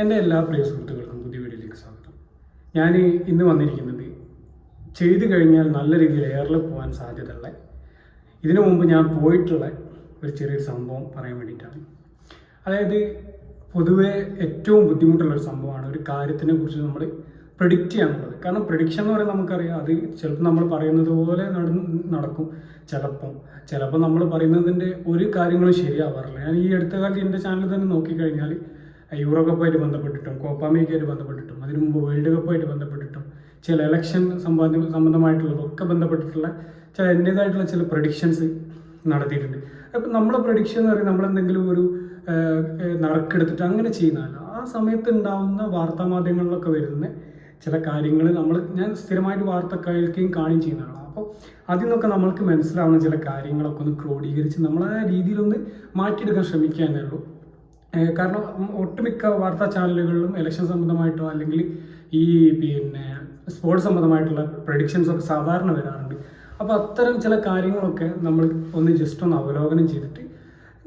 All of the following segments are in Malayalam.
എൻ്റെ എല്ലാ പ്രിയ സുഹൃത്തുക്കൾക്കും പുതിയ വീഡിയോയിലേക്ക് സ്വാഗതം. ഞാൻ ഇന്ന് വന്നിരിക്കുന്നത് ചെയ്തു കഴിഞ്ഞാൽ നല്ല രീതിയിൽ എയറിൽ പോകാൻ സാധ്യതയുള്ള, ഇതിനു മുമ്പ് ഞാൻ പോയിട്ടുള്ള ഒരു ചെറിയൊരു സംഭവം പറയാൻ വേണ്ടിയിട്ടാണ്. അതായത് പൊതുവെ ഏറ്റവും ബുദ്ധിമുട്ടുള്ളൊരു സംഭവമാണ് ഒരു കാര്യത്തിനെ കുറിച്ച് നമ്മൾ പ്രെഡിക്റ്റ് ചെയ്യാനുള്ളത്. കാരണം പ്രെഡിക്ഷൻ എന്ന് പറയുന്നത് നമുക്കറിയാം, അത് ചിലപ്പോൾ നമ്മൾ പറയുന്നത് പോലെ നടക്കും, ചിലപ്പോൾ നമ്മൾ പറയുന്നതിൻ്റെ ഒരു കാര്യങ്ങളും ശരിയാവാറില്ല. ഞാൻ ഈ അടുത്ത കാലത്ത് എൻ്റെ ചാനൽ തന്നെ നോക്കിക്കഴിഞ്ഞാൽ യൂറോ കപ്പായിട്ട് ബന്ധപ്പെട്ടിട്ടും കോപ്പ അമേരിക്കയായിട്ട് ബന്ധപ്പെട്ടിട്ടും അതിനു മുമ്പ് വേൾഡ് കപ്പായിട്ട് ബന്ധപ്പെട്ടിട്ടും ചില ഇലക്ഷൻ സംബന്ധമായിട്ടുള്ളതൊക്കെ ബന്ധപ്പെട്ടിട്ടുള്ള ചില എൻ്റേതായിട്ടുള്ള ചില പ്രഡിക്ഷൻസ് നടത്തിയിട്ടുണ്ട്. അപ്പം നമ്മളെ പ്രഡിക്ഷൻ എന്ന് പറയുന്നത് നമ്മളെന്തെങ്കിലും ഒരു നറുക്കെടുത്തിട്ട് അങ്ങനെ ചെയ്യുന്നതല്ല. ആ സമയത്ത് ഉണ്ടാവുന്ന വാർത്താ മാധ്യമങ്ങളിലൊക്കെ വരുന്ന ചില കാര്യങ്ങൾ ഞാൻ സ്ഥിരമായിട്ട് വാർത്ത കേൾക്കുകയും കാണുകയും ചെയ്യുന്നതാണ്. അപ്പോൾ അതിൽ നിന്നൊക്കെ നമ്മൾക്ക് മനസ്സിലാവുന്ന ചില കാര്യങ്ങളൊക്കെ ഒന്ന് ക്രോഡീകരിച്ച് നമ്മളെ രീതിയിലൊന്ന് മാറ്റിയെടുക്കാൻ ശ്രമിക്കുക എന്നേ ഉള്ളൂ. കാരണം ഒട്ടുമിക്ക വാർത്താ ചാനലുകളിലും ഇലക്ഷൻ സംബന്ധമായിട്ടോ അല്ലെങ്കിൽ ഈ സ്പോർട്സ് സംബന്ധമായിട്ടുള്ള പ്രഡിക്ഷൻസ് ഒക്കെ സാധാരണ വരാറുണ്ട്. അപ്പോൾ അത്തരം ചില കാര്യങ്ങളൊക്കെ നമ്മൾ ഒന്ന് ജസ്റ്റ് ഒന്ന് അവലോകനം ചെയ്തിട്ട്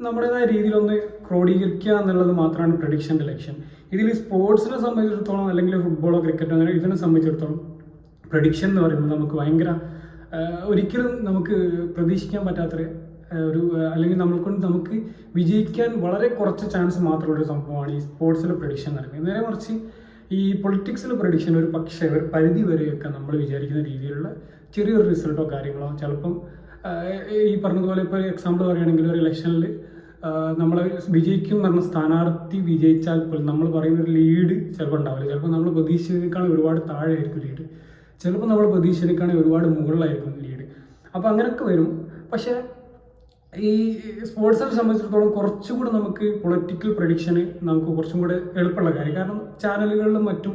നമ്മുടേതായ രീതിയിലൊന്ന് ക്രോഡീകരിക്കുക എന്നുള്ളത് മാത്രമാണ് പ്രഡിക്ഷൻ്റെ ലക്ഷ്യം. ഇതിൽ സ്പോർട്സിനെ സംബന്ധിച്ചിടത്തോളം അല്ലെങ്കിൽ ഫുട്ബോളോ ക്രിക്കറ്റോ അങ്ങനെ ഇതിനെ സംബന്ധിച്ചിടത്തോളം പ്രഡിക്ഷൻ എന്ന് പറയുന്നത് നമുക്ക് ഭയങ്കര ഒരിക്കലും നമുക്ക് പ്രതീക്ഷിക്കാൻ പറ്റാത്തൊരു അല്ലെങ്കിൽ നമുക്ക് വിജയിക്കാൻ വളരെ കുറച്ച് ചാൻസ് മാത്രമുള്ളൊരു സംഭവമാണ് ഈ സ്പോർട്സിലെ പ്രഡിക്ഷൻ നടക്കുന്നത്. നേരെ മറിച്ച് ഈ പൊളിറ്റിക്സിലെ പ്രഡിക്ഷൻ ഒരു പരിധി വരെയൊക്കെ നമ്മൾ വിചാരിക്കുന്ന രീതിയിലുള്ള ചെറിയൊരു റിസൾട്ടോ കാര്യങ്ങളോ ചിലപ്പം ഈ പറഞ്ഞതുപോലെ ഇപ്പോൾ എക്സാമ്പിൾ പറയുകയാണെങ്കിൽ ഒരു ഇലക്ഷനിൽ നമ്മൾ വിജയിക്കും എന്ന് പറഞ്ഞ സ്ഥാനാർത്ഥി വിജയിച്ചാൽ പോലും നമ്മൾ പറയുന്ന ഒരു ലീഡ് ചിലപ്പോൾ ഉണ്ടാവില്ല. ചിലപ്പോൾ നമ്മൾ പ്രതീക്ഷിച്ചതിനേക്കാളും ഒരുപാട് താഴെ ആയിരിക്കും ലീഡ്, ചിലപ്പോൾ നമ്മൾ പ്രതീക്ഷിച്ചതിനേക്കാളും ഒരുപാട് മുകളിലായിരിക്കും ലീഡ്. അപ്പോൾ അങ്ങനെയൊക്കെ വരും. പക്ഷേ ഈ സ്പോർട്സിനെ സംബന്ധിച്ചിടത്തോളം കുറച്ചുകൂടെ നമുക്ക് പൊളിറ്റിക്കൽ പ്രഡിക്ഷന് നമുക്ക് കുറച്ചും കൂടെ എളുപ്പമുള്ള കാര്യം. കാരണം ചാനലുകളിലും മറ്റും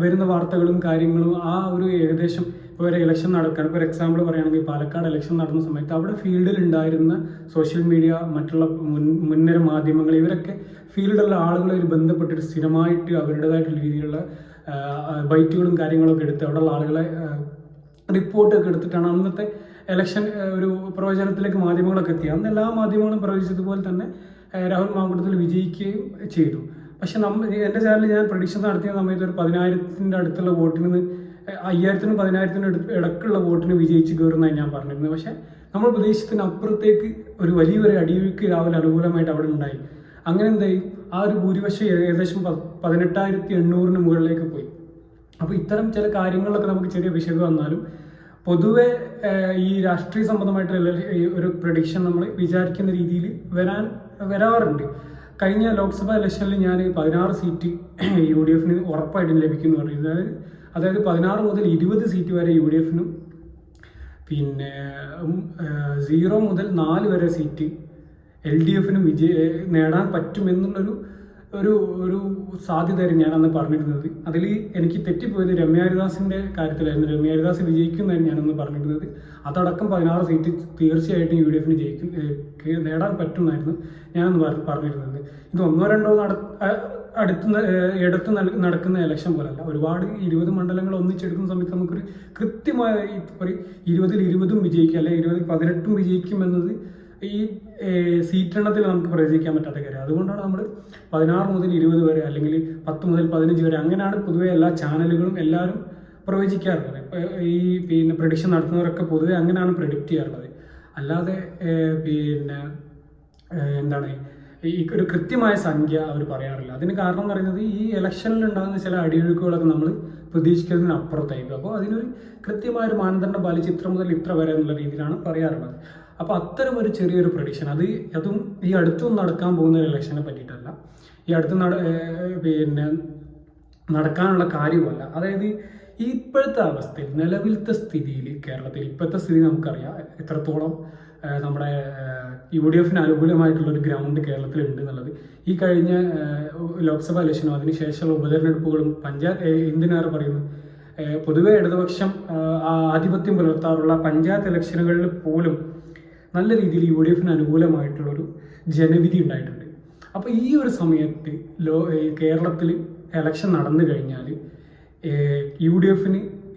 വരുന്ന വാർത്തകളും കാര്യങ്ങളും ആ ഒരു ഏകദേശം ഇപ്പോൾ ഒരു ഇലക്ഷൻ നടക്കുകയാണ്. ഇപ്പോൾ ഒരു എക്സാമ്പിൾ പറയുകയാണെങ്കിൽ പാലക്കാട് ഇലക്ഷൻ നടന്ന സമയത്ത് അവിടെ ഫീൽഡിൽ ഉണ്ടായിരുന്ന സോഷ്യൽ മീഡിയ മറ്റുള്ള മുൻനിര മാധ്യമങ്ങൾ ഇവരൊക്കെ ഫീൽഡിലുള്ള ആളുകളെ ബന്ധപ്പെട്ടിട്ട് സ്ഥിരമായിട്ട് അവരുടേതായിട്ടുള്ള രീതിയിലുള്ള ബൈറ്റുകളും കാര്യങ്ങളൊക്കെ എടുത്ത് അവിടെയുള്ള ആളുകളെ റിപ്പോർട്ടൊക്കെ എടുത്തിട്ടാണ് അന്നത്തെ ഇലക്ഷൻ ഒരു പ്രവചനത്തിലേക്ക് മാധ്യമങ്ങളൊക്കെ എത്തി. അന്ന് എല്ലാ മാധ്യമങ്ങളും പ്രവചിച്ചതുപോലെ തന്നെ രാഹുൽ മാങ്കൂട്ടത്തിൽ വിജയിക്കുകയും ചെയ്തു. പക്ഷെ എൻ്റെ ചാനലിൽ ഞാൻ പ്രഡിക്ഷൻ നടത്തിയ സമയത്ത് ഒരു 10,000 അടുത്തുള്ള വോട്ടിന് 5,000-നും 10,000-നും ഇടക്കുള്ള വോട്ടിന് വിജയിച്ച് കയറുന്നതായി ഞാൻ പറഞ്ഞിരുന്നത്. പക്ഷെ നമ്മൾ പ്രതീക്ഷിച്ചതിന് അപ്പുറത്തേക്ക് ഒരു വലിയൊരു അടിയൊഴുക്ക് രാവിലെ അനുകൂലമായിട്ട് അവിടെ ഉണ്ടായി. അങ്ങനെ എന്തായി, ആ ഒരു ഭൂരിപക്ഷം ഏകദേശം 18,800-ന് മുകളിലേക്ക് പോയി. അപ്പോൾ ഇത്തരം ചില കാര്യങ്ങളിലൊക്കെ നമുക്ക് ചെറിയ വിഷയം വന്നാലും പൊതുവെ ഈ രാഷ്ട്രീയ സംബന്ധമായിട്ടുള്ള ഒരു പ്രഡിക്ഷൻ നമ്മൾ വിചാരിക്കുന്ന രീതിയിൽ വരാറുണ്ട്. കഴിഞ്ഞ ലോക്സഭാ ഇലക്ഷനിൽ ഞാൻ 16 സീറ്റ് UDF ഉറപ്പായിട്ടും ലഭിക്കുന്നു പറയുന്നത്. അതായത് 16 മുതൽ 20 സീറ്റ് വരെ UDF പിന്നെ 0 മുതൽ 4 വരെ സീറ്റ് LDF നേടാൻ പറ്റുമെന്നുള്ളൊരു ഒരു സാധ്യതയായിരുന്നു ഞാൻ അന്ന് പറഞ്ഞിരുന്നത്. അതിൽ എനിക്ക് തെറ്റിപ്പോയത് രമ്യ ഹരിദാസിൻ്റെ കാര്യത്തിലായിരുന്നു. രമ്യ ഹരിദാസ് വിജയിക്കുന്നതായിരുന്നു ഞാനന്ന് പറഞ്ഞിരുന്നത്. അതടക്കം 16 സീറ്റ് തീർച്ചയായിട്ടും UDF നേടാൻ പറ്റുമെന്നായിരുന്നു ഞാനന്ന് പറഞ്ഞിരുന്നത്. ഇത് ഒന്നോ രണ്ടോ എടുത്ത് നടക്കുന്ന ഇലക്ഷൻ പോലല്ല. ഒരുപാട് 20 മണ്ഡലങ്ങൾ ഒന്നിച്ചെടുക്കുന്ന സമയത്ത് നമുക്കൊരു കൃത്യമായ ഒരു 20-ൽ 20 വിജയിക്കും അല്ലെങ്കിൽ 20-ൽ 18 വിജയിക്കും എന്നത് ഈ സീറ്റെണ്ണത്തിൽ നമുക്ക് പ്രവചിക്കാൻ പറ്റാത്ത കാര്യം. അതുകൊണ്ടാണ് നമ്മൾ 16 മുതൽ 20 വരെ അല്ലെങ്കിൽ 10 മുതൽ 15 വരെ അങ്ങനെയാണ് പൊതുവെ എല്ലാ ചാനലുകളും എല്ലാവരും പ്രവചിക്കാറുള്ളത്. ഈ പ്രഡിക്ഷൻ നടത്തുന്നവരൊക്കെ പൊതുവെ അങ്ങനെയാണ് പ്രെഡിക്റ്റ് ചെയ്യാറുള്ളത്. അല്ലാതെ എന്താണ് ഈ ഒരു കൃത്യമായ സംഖ്യ അവർ പറയാറില്ല. അതിന് കാരണം എന്ന് പറയുന്നത് ഈ ഇലക്ഷനിൽ ഉണ്ടാകുന്ന ചില അടിയൊഴുക്കുകളൊക്കെ നമ്മൾ പ്രതീക്ഷിക്കുന്നതിന് അപ്പുറത്തായിരിക്കും. അപ്പോൾ അതിനൊരു കൃത്യമായൊരു മാനദണ്ഡം പാലിച്ച് ഇത്ര മുതൽ ഇത്ര വരെ എന്നുള്ള രീതിയിലാണ് പറയാറുള്ളത്. അപ്പോൾ അത്തരം ഒരു ചെറിയൊരു പ്രഡിക്ഷൻ അതും ഈ അടുത്തൊന്നും നടക്കാൻ പോകുന്ന ഒരു ഇലക്ഷനെ പറ്റിയിട്ടല്ല, ഈ അടുത്ത് നടക്കാനുള്ള കാര്യമല്ല. അതായത് ഈ ഇപ്പോഴത്തെ അവസ്ഥയിൽ നിലവിലത്തെ സ്ഥിതിയിൽ കേരളത്തിൽ ഇപ്പോഴത്തെ സ്ഥിതി നമുക്കറിയാം എത്രത്തോളം നമ്മുടെ UDF അനുകൂലമായിട്ടുള്ളൊരു ഗ്രൗണ്ട് കേരളത്തിലുണ്ട് എന്നുള്ളത്. ഈ കഴിഞ്ഞ ലോക്സഭാ ഇലക്ഷനും അതിനുശേഷമുള്ള ഉപതെരഞ്ഞെടുപ്പുകളും എന്തിനേറെ പറയുന്നു, പൊതുവെ ഇടതുപക്ഷം ആധിപത്യം പുലർത്താറുള്ള പഞ്ചായത്ത് ഇലക്ഷനുകളിൽ പോലും നല്ല രീതിയിൽ UDF അനുകൂലമായിട്ടുള്ളൊരു ജനവിധി ഉണ്ടായിട്ടുണ്ട്. അപ്പോൾ ഈ ഒരു സമയത്ത് കേരളത്തിൽ ഇലക്ഷൻ നടന്നു കഴിഞ്ഞാൽ UDF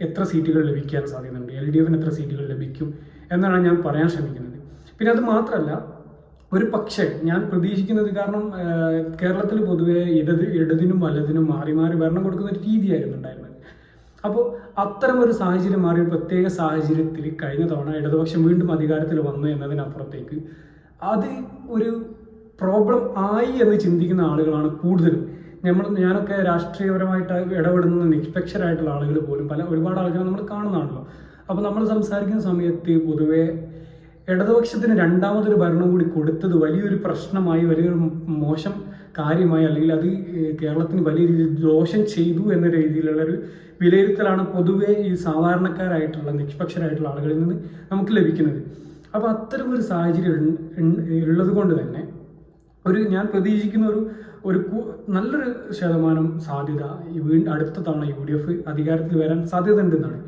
എത്ര സീറ്റുകൾ ലഭിക്കാൻ സാധ്യതയുണ്ട്, LDF എത്ര സീറ്റുകൾ ലഭിക്കും എന്നാണ് ഞാൻ പറയാൻ ശ്രമിക്കുന്നത്. പിന്നെ അത് മാത്രമല്ല, ഒരു പക്ഷേ ഞാൻ പ്രതീക്ഷിക്കുന്നത്, കാരണം കേരളത്തിൽ പൊതുവെ ഇടതിനും വലതിനും മാറി മാറി ഭരണം കൊടുക്കുന്ന ഒരു രീതിയായിരുന്നു ഉണ്ടായിരുന്നത്. അപ്പോൾ അത്തരം ഒരു സാഹചര്യം മാറി, ഒരു പ്രത്യേക സാഹചര്യത്തിൽ കഴിഞ്ഞ തവണ ഇടതുപക്ഷം വീണ്ടും അധികാരത്തിൽ വന്നു എന്നതിനപ്പുറത്തേക്ക് അത് ഒരു പ്രോബ്ലം ആയി എന്ന് ചിന്തിക്കുന്ന ആളുകളാണ് കൂടുതലും. ഞാനൊക്കെ രാഷ്ട്രീയപരമായിട്ട് ഇടപെടുന്ന നിഷ്പക്ഷരായിട്ടുള്ള ആളുകൾ പോലും ഒരുപാട് ആളുകളെ നമ്മൾ കാണുന്നതാണല്ലോ. അപ്പോൾ നമ്മൾ സംസാരിക്കുന്ന സമയത്ത് പൊതുവെ ഇടതുപക്ഷത്തിന് രണ്ടാമതൊരു ഭരണം കൂടി കൊടുത്തത് വലിയൊരു പ്രശ്നമായി, വലിയൊരു മോശം കാര്യമായി, അല്ലെങ്കിൽ അത് കേരളത്തിന് വലിയ രീതിയിൽ ദോഷം ചെയ്തു എന്ന രീതിയിലുള്ളൊരു വിലയിരുത്തലാണ് പൊതുവെ ഈ സാധാരണക്കാരായിട്ടുള്ള നിഷ്പക്ഷരായിട്ടുള്ള ആളുകളിൽ നിന്ന് നമുക്ക് ലഭിക്കുന്നത്. അപ്പോൾ അത്തരം ഒരു സാഹചര്യം ഉള്ളത് കൊണ്ട് തന്നെ ഞാൻ പ്രതീക്ഷിക്കുന്ന ഒരു നല്ലൊരു ശതമാനം സാധ്യത അടുത്ത തവണ UDF അധികാരത്തിൽ വരാൻ സാധ്യത ഉണ്ടെന്നാണ്.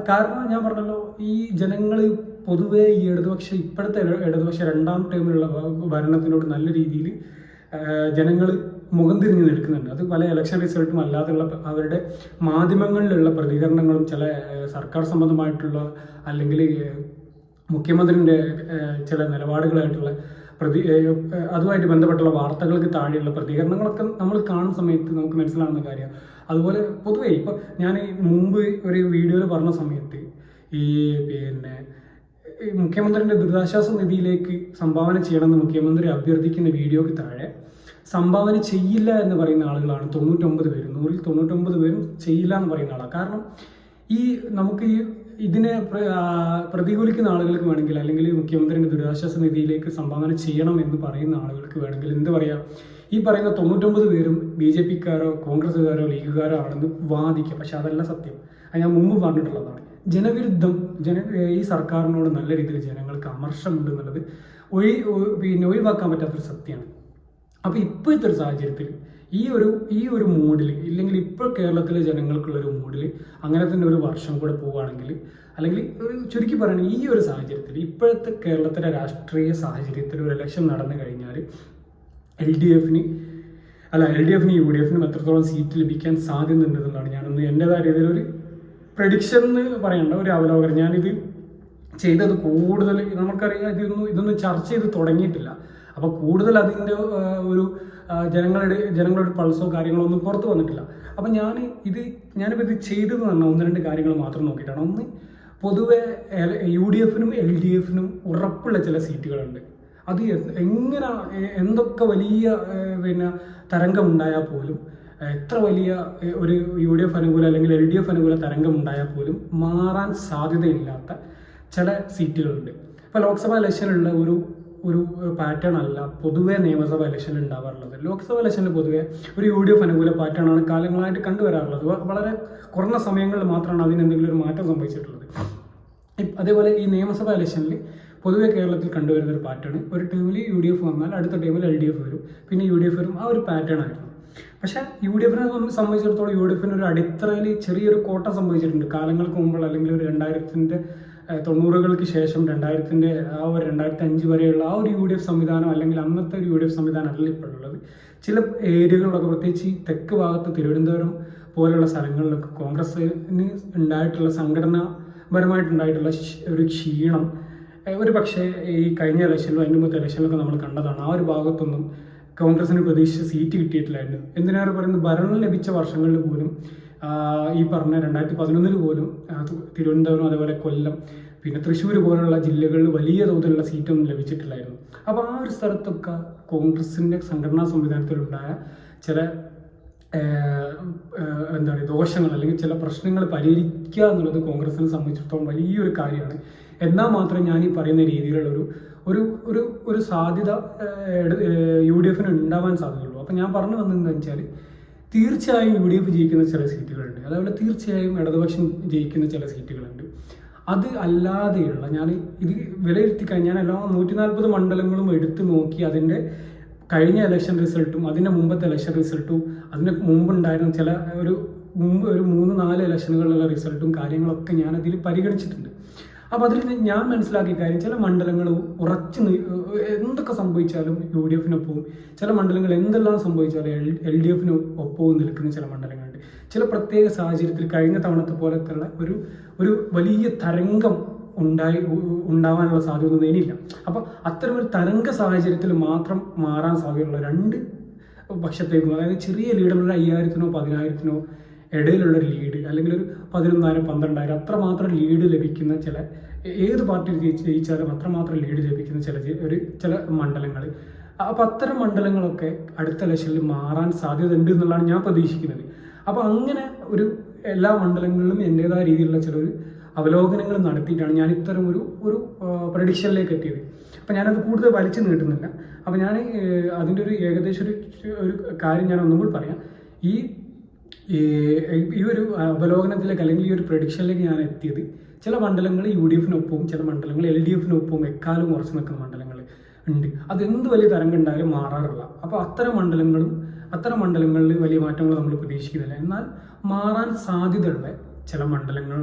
കാരണം ഞാൻ പറഞ്ഞല്ലോ, ഈ ജനങ്ങൾ പൊതുവെ ഈ ഇപ്പോഴത്തെ ഇടതുപക്ഷ രണ്ടാം ടൈമിലുള്ള ഭരണത്തിനോട് നല്ല രീതിയിൽ ജനങ്ങൾ മുഖം തിരിഞ്ഞ് നിൽക്കുന്നുണ്ട്. അത് പല ഇലക്ഷൻ റിസൾട്ടും അല്ലാതെയുള്ള അവരുടെ മാധ്യമങ്ങളിലുള്ള പ്രതികരണങ്ങളും ചില സർക്കാർ സംബന്ധമായിട്ടുള്ള അല്ലെങ്കിൽ മുഖ്യമന്ത്രിയുടെ ചില നിലപാടുകളായിട്ടുള്ള അതുമായിട്ട് ബന്ധപ്പെട്ടുള്ള വാർത്തകൾക്ക് താഴെയുള്ള പ്രതികരണങ്ങളൊക്കെ നമ്മൾ കാണുന്ന സമയത്ത് നമുക്ക് മനസ്സിലാവുന്ന കാര്യം. അതുപോലെ പൊതുവേ ഇപ്പം ഞാൻ മുമ്പ് ഒരു വീഡിയോയിൽ പറഞ്ഞ സമയത്ത് മുഖ്യമന്ത്രിയുടെ ദുരിതാശ്വാസ നിധിയിലേക്ക് സംഭാവന ചെയ്യണമെന്ന് മുഖ്യമന്ത്രി അഭ്യർത്ഥിക്കുന്ന വീഡിയോയ്ക്ക് താഴെ സംഭാവന ചെയ്യില്ല എന്ന് പറയുന്ന ആളുകളാണ് 99 പേരും. 199 പേരും ചെയ്യില്ല എന്ന് പറയുന്ന ആളാണ്. കാരണം നമുക്ക് ഇതിനെ പ്രതികൂലിക്കുന്ന ആളുകൾക്ക് വേണമെങ്കിൽ, അല്ലെങ്കിൽ മുഖ്യമന്ത്രിയുടെ ദുരിതാശ്വാസ നിധിയിലേക്ക് സംഭാവന ചെയ്യണം എന്ന് പറയുന്ന ആളുകൾക്ക് വേണമെങ്കിൽ എന്ത് പറയാം, ഈ പറയുന്ന 99 പേരും BJPക്കാരോ കോൺഗ്രസ്സുകാരോ ലീഗുകാരോ ആണെന്ന് വാദിക്കാം. പക്ഷെ അതല്ല സത്യം. അത് ഞാൻ മുമ്പ് പറഞ്ഞിട്ടുള്ളതാണ്. ജനവിരുദ്ധം ഈ സർക്കാരിനോട് നല്ല രീതിയിൽ ജനങ്ങൾക്ക് അമർഷമുണ്ട് എന്നുള്ളത് ഒഴിവാക്കാൻ പറ്റാത്തൊരു സത്യമാണ്. അപ്പോൾ ഇപ്പോഴത്തെ ഒരു സാഹചര്യത്തിൽ ഈ ഒരു മൂഡിൽ, ഇല്ലെങ്കിൽ ഇപ്പോൾ കേരളത്തിലെ ജനങ്ങൾക്കുള്ളൊരു മൂഡിൽ അങ്ങനെ തന്നെ ഒരു വർഷം കൂടെ പോവുകയാണെങ്കിൽ, അല്ലെങ്കിൽ ചുരുക്കി പറയുകയാണെങ്കിൽ ഈ ഒരു സാഹചര്യത്തിൽ ഇപ്പോഴത്തെ കേരളത്തിലെ രാഷ്ട്രീയ സാഹചര്യത്തിൽ ഒരു ഇലക്ഷൻ നടന്നു കഴിഞ്ഞാൽ LDFന് UDFനും എത്രത്തോളം സീറ്റ് ലഭിക്കാൻ സാധ്യത ഉണ്ടെന്നുള്ളതാണ് ഞാനൊന്ന് എൻ്റെതായ രീതിയിലൊരു പ്രഡിക്ഷൻ എന്ന് പറയേണ്ട ഒരു അവലോകനം. ഞാനിത് ചെയ്തത് കൂടുതൽ നമുക്കറിയാം, ഇതൊന്നും ചർച്ച ചെയ്ത് തുടങ്ങിയിട്ടില്ല. അപ്പോൾ കൂടുതൽ അതിൻ്റെ ഒരു ജനങ്ങളുടെ പൾസോ കാര്യങ്ങളോ ഒന്നും പുറത്ത് വന്നിട്ടില്ല. അപ്പം ഞാനിപ്പോൾ ഇത് ചെയ്തത് പറഞ്ഞാൽ 1-2 കാര്യങ്ങൾ മാത്രം നോക്കിയിട്ടാണ്. ഒന്ന്, പൊതുവെ UDFനും LDFനും ഉറപ്പുള്ള ചില സീറ്റുകളുണ്ട്. അത് എന്തൊക്കെ വലിയ തരംഗം ഉണ്ടായാൽ പോലും, എത്ര വലിയ ഒരു UDF അനുകൂല അല്ലെങ്കിൽ LDF അനുകൂല തരംഗം ഉണ്ടായാൽ പോലും മാറാൻ സാധ്യതയില്ലാത്ത ചില സീറ്റുകളുണ്ട്. ഇപ്പോൾ ലോക്സഭാ ഇലക്ഷനിലുള്ള ഒരു പാറ്റേൺ അല്ല പൊതുവെ നിയമസഭാ ഇലക്ഷനിൽ ഉണ്ടാവാറുള്ളത്. ലോക്സഭാ ഇലക്ഷനിൽ പൊതുവെ ഒരു UDF അനുകൂല പാറ്റേൺ ആണ് കാലങ്ങളായിട്ട് കണ്ടുവരാറുള്ളത്. വളരെ കുറഞ്ഞ സമയങ്ങളിൽ മാത്രമാണ് അതിനെന്തെങ്കിലും ഒരു മാറ്റം സംഭവിച്ചിട്ടുള്ളത്. അതേപോലെ ഈ നിയമസഭാ ഇലക്ഷനിൽ പൊതുവെ കേരളത്തിൽ കണ്ടുവരുന്ന ഒരു പാറ്റേൺ, ഒരു ടീമിൽ UDF വന്നാൽ അടുത്ത ടീമിൽ LDF വരും, പിന്നെ UDF വരും. ആ ഒരു പാറ്റേൺ ആയിരുന്നു. പക്ഷേ UDFനെ സംബന്ധിച്ചിടത്തോളം UDFന് ഒരു അടിത്തറയിൽ ചെറിയൊരു കോട്ട സംഭവിച്ചിട്ടുണ്ട് കാലങ്ങൾക്ക് മുമ്പുള്ള, അല്ലെങ്കിൽ ഒരു 90-കളുടെ ശേഷം 2005 വരെയുള്ള ആ ഒരു UDF സംവിധാനം, അല്ലെങ്കിൽ അന്നത്തെ ഒരു UDF സംവിധാനം അല്ല ഇപ്പോഴുള്ളത്. ചില ഏരിയകളിലൊക്കെ, പ്രത്യേകിച്ച് തെക്ക് ഭാഗത്ത് തിരുവനന്തപുരം പോലുള്ള സ്ഥലങ്ങളിലൊക്കെ കോൺഗ്രസ്സിന് ഉണ്ടായിട്ടുള്ള സംഘടനാപരമായിട്ടുണ്ടായിട്ടുള്ള ഒരു ക്ഷീണം ഒരു പക്ഷേ ഈ കഴിഞ്ഞ ഇലക്ഷനിലും അതിന് മുമ്പത്തെ ഇലക്ഷനിലൊക്കെ നമ്മൾ കണ്ടതാണ്. ആ ഒരു ഭാഗത്തൊന്നും കോൺഗ്രസിന് പ്രതീക്ഷിച്ച സീറ്റ് കിട്ടിയിട്ടില്ലായിരുന്നു. എന്തിനേറെ പറയുന്നത്, ഭരണം ലഭിച്ച വർഷങ്ങളിൽ പോലും ഈ പറഞ്ഞ 2011 പോലും തിരുവനന്തപുരം, അതേപോലെ കൊല്ലം, പിന്നെ തൃശ്ശൂർ പോലുള്ള ജില്ലകളിൽ വലിയ തോതിലുള്ള സീറ്റൊന്നും ലഭിച്ചിട്ടില്ലായിരുന്നു. അപ്പോൾ ആ ഒരു സ്ഥലത്തൊക്കെ കോൺഗ്രസിൻ്റെ സംഘടനാ സംവിധാനത്തിലുണ്ടായ ചില ദോഷങ്ങൾ അല്ലെങ്കിൽ ചില പ്രശ്നങ്ങൾ പരിഹരിക്കുക എന്നുള്ളത് കോൺഗ്രസിനെ സംബന്ധിച്ചിടത്തോളം വലിയൊരു കാര്യമാണ്. എന്നാൽ മാത്രമേ ഞാൻ ഈ പറയുന്ന രീതിയിലുള്ള ഒരു സാധ്യത UDFന് ഉണ്ടാവാൻ സാധ്യതയുള്ളൂ. അപ്പം ഞാൻ പറഞ്ഞു വന്നതെന്ന് വെച്ചാൽ, തീർച്ചയായും UDF ജയിക്കുന്ന ചില സീറ്റുകളുണ്ട്, അതേപോലെ തീർച്ചയായും ഇടതുപക്ഷം ജയിക്കുന്ന ചില സീറ്റുകളുണ്ട്. അത് അല്ലാതെയുള്ള, ഞാൻ ഇത് വിലയിരുത്തിക്കഴിഞ്ഞാൽ ഞാൻ എല്ലാ 140 മണ്ഡലങ്ങളും എടുത്തു നോക്കി അതിൻ്റെ കഴിഞ്ഞ ഇലക്ഷൻ റിസൾട്ടും അതിൻ്റെ മുമ്പത്തെ ഇലക്ഷൻ റിസൾട്ടും അതിന് മുമ്പുണ്ടായിരുന്ന ചില ഒരു 3-4 ഇലക്ഷനുകളിലുള്ള റിസൾട്ടും കാര്യങ്ങളൊക്കെ ഞാൻ അതിൽ പരിഗണിച്ചിട്ടുണ്ട്. അപ്പോൾ അതിൽ ഞാൻ മനസ്സിലാക്കിയ കാര്യം, ചില മണ്ഡലങ്ങൾ എന്തൊക്കെ സംഭവിച്ചാലും UDFനൊപ്പവും, ചില മണ്ഡലങ്ങൾ എന്തെല്ലാം സംഭവിച്ചാലും LDFന് ഒപ്പവും നിൽക്കുന്ന ചില മണ്ഡലങ്ങളുണ്ട്. ചില പ്രത്യേക സാഹചര്യത്തിൽ കഴിഞ്ഞ തവണത്തെ പോലത്തുള്ള ഒരു വലിയ തരംഗം ഉണ്ടാവാനുള്ള സാധ്യത ഒന്നും ഇനിയില്ല. അപ്പോൾ അത്തരമൊരു തരംഗ സാഹചര്യത്തിൽ മാത്രം മാറാൻ സാധ്യതയുള്ള രണ്ട് പക്ഷത്തേക്കും, അതായത് ചെറിയ ലീഡുള്ള 5000-നോ 10,000-നോ ഇടയിലുള്ളൊരു ലീഡ്, അല്ലെങ്കിൽ ഒരു 11,000 12,000 അത്രമാത്രം ലീഡ് ലഭിക്കുന്ന ചില, ഏത് പാർട്ടി ജയിച്ചാലും അത്രമാത്രം ലീഡ് ലഭിക്കുന്ന ചില മണ്ഡലങ്ങൾ. അപ്പോൾ അത്തരം മണ്ഡലങ്ങളൊക്കെ അടുത്ത ഇലക്ഷനിൽ മാറാൻ സാധ്യത ഉണ്ട് എന്നുള്ളതാണ് ഞാൻ പ്രതീക്ഷിക്കുന്നത്. അപ്പോൾ അങ്ങനെ ഒരു എല്ലാ മണ്ഡലങ്ങളിലും എൻ്റേതായ രീതിയിലുള്ള ചിലൊരു അവലോകനങ്ങൾ നടത്തിയിട്ടാണ് ഞാൻ ഇത്തരം ഒരു പ്രഡിക്ഷനിലേക്ക് എത്തിയത്. അപ്പോൾ ഞാനത് കൂടുതൽ വലിച്ചു നീട്ടുന്നില്ല. അപ്പോൾ ഞാൻ അതിൻ്റെ ഒരു ഏകദേശം ഒരു കാര്യം ഞാൻ ഒന്നും കൂടി പറയാം. ഈ ഒരു അവലോകനത്തിലേക്ക്, അല്ലെങ്കിൽ ഈ ഒരു പ്രഡിക്ഷനിലേക്ക് ഞാൻ എത്തിയത്, ചില മണ്ഡലങ്ങൾ UDF-നൊപ്പവും ചില മണ്ഡലങ്ങൾ LDF-നൊപ്പവും എക്കാലവും ഉറച്ചു നിൽക്കുന്ന മണ്ഡലങ്ങൾ ഉണ്ട്. അതെന്ത് വലിയ തരംഗം ഉണ്ടായാലും മാറാറില്ല. അപ്പോൾ അത്തരം മണ്ഡലങ്ങളിൽ വലിയ മാറ്റങ്ങൾ നമ്മൾ പ്രതീക്ഷിക്കുന്നില്ല. എന്നാൽ മാറാൻ സാധ്യതയുള്ള ചില മണ്ഡലങ്ങൾ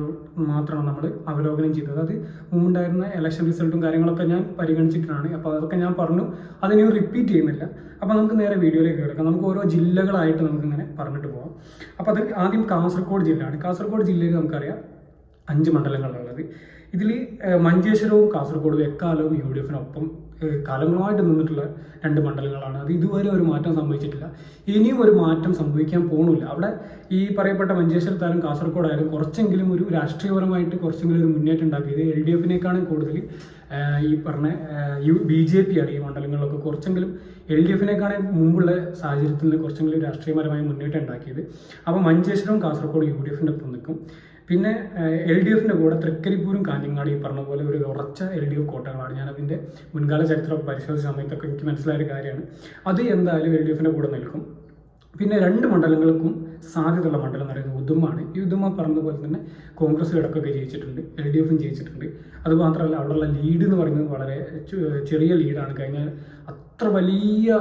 മാത്രമാണ് നമ്മൾ അവലോകനം ചെയ്തത്. അത് മുമ്പുണ്ടായിരുന്ന ഇലക്ഷൻ റിസൾട്ടും കാര്യങ്ങളൊക്കെ ഞാൻ പരിഗണിച്ചിട്ടാണ്. അപ്പോൾ അതൊക്കെ ഞാൻ പറഞ്ഞു, അതിനെ റിപ്പീറ്റ് ചെയ്യുന്നില്ല. അപ്പോൾ നമുക്ക് നേരെ വീഡിയോയിലേക്ക് കിടക്കാം. നമുക്ക് ഓരോ ജില്ലകളായിട്ട് നമുക്കിങ്ങനെ പറഞ്ഞിട്ട് പോകാം. അപ്പോൾ അത് ആദ്യം കാസർഗോഡ് ജില്ലയാണ്. കാസർഗോഡ് ജില്ലയിൽ നമുക്കറിയാം 5 മണ്ഡലങ്ങളുള്ളത്. ഇതിൽ മഞ്ചേശ്വരവും കാസർഗോഡും എക്കാലവും UDF-നൊപ്പം കാലങ്ങളായിട്ട് നിന്നിട്ടുള്ള 2 മണ്ഡലങ്ങളാണ്. അത് ഇതുവരെ ഒരു മാറ്റം സംഭവിച്ചിട്ടില്ല, ഇനിയും ഒരു മാറ്റം സംഭവിക്കാൻ പോകുന്നില്ല. അവിടെ ഈ പറയപ്പെട്ട മഞ്ചേശ്വരത്തായാലും കാസർഗോഡായാലും കുറച്ചെങ്കിലും ഒരു രാഷ്ട്രീയപരമായിട്ട് കുറച്ചെങ്കിലും ഒരു മുന്നേറ്റം ഉണ്ടാക്കിയത് LDF-നേക്കാണ് കൂടുതൽ ഈ പറഞ്ഞ BJP ആണ് ഈ മണ്ഡലങ്ങളിലൊക്കെ കുറച്ചെങ്കിലും LDF-നേക്കാണ് മുമ്പുള്ള സാഹചര്യത്തിൽ നിന്ന് കുറച്ചെങ്കിലും രാഷ്ട്രീയപരമായ മുന്നേറ്റം ഉണ്ടാക്കിയത്. അപ്പോൾ മഞ്ചേശ്വരവും കാസർഗോഡ് UDF-ന്റെ ഒപ്പം നിൽക്കും. പിന്നെ LDF-ന്റെ കൂടെ തൃക്കരിപ്പൂരും കാഞ്ഞങ്ങാട് ഈ പറഞ്ഞ പോലെ ഒരു ഉറച്ച LDF കോട്ടകളാണ്. ഞാനതിൻ്റെ മുൻകാല ചരിത്രം പരിശോധിച്ച സമയത്തൊക്കെ എനിക്ക് മനസ്സിലായൊരു കാര്യമാണ്. അത് എന്തായാലും LDF-ന്റെ കൂടെ നിൽക്കും. പിന്നെ 2 മണ്ഡലങ്ങൾക്കും സാധ്യതയുള്ള മണ്ഡലം എന്ന് പറയുന്നത് ഉദുമാണ്. ഈ ഉദുമ പറഞ്ഞതുപോലെ തന്നെ കോൺഗ്രസ് ഇടക്കൊക്കെ ജയിച്ചിട്ടുണ്ട്, LDF-ഉം ജയിച്ചിട്ടുണ്ട്. അതുമാത്രമല്ല അവിടെയുള്ള ലീഡ് എന്ന് പറയുന്നത് വളരെ ചെറിയ ലീഡാണ്. കഴിഞ്ഞാൽ അത്ര വലിയ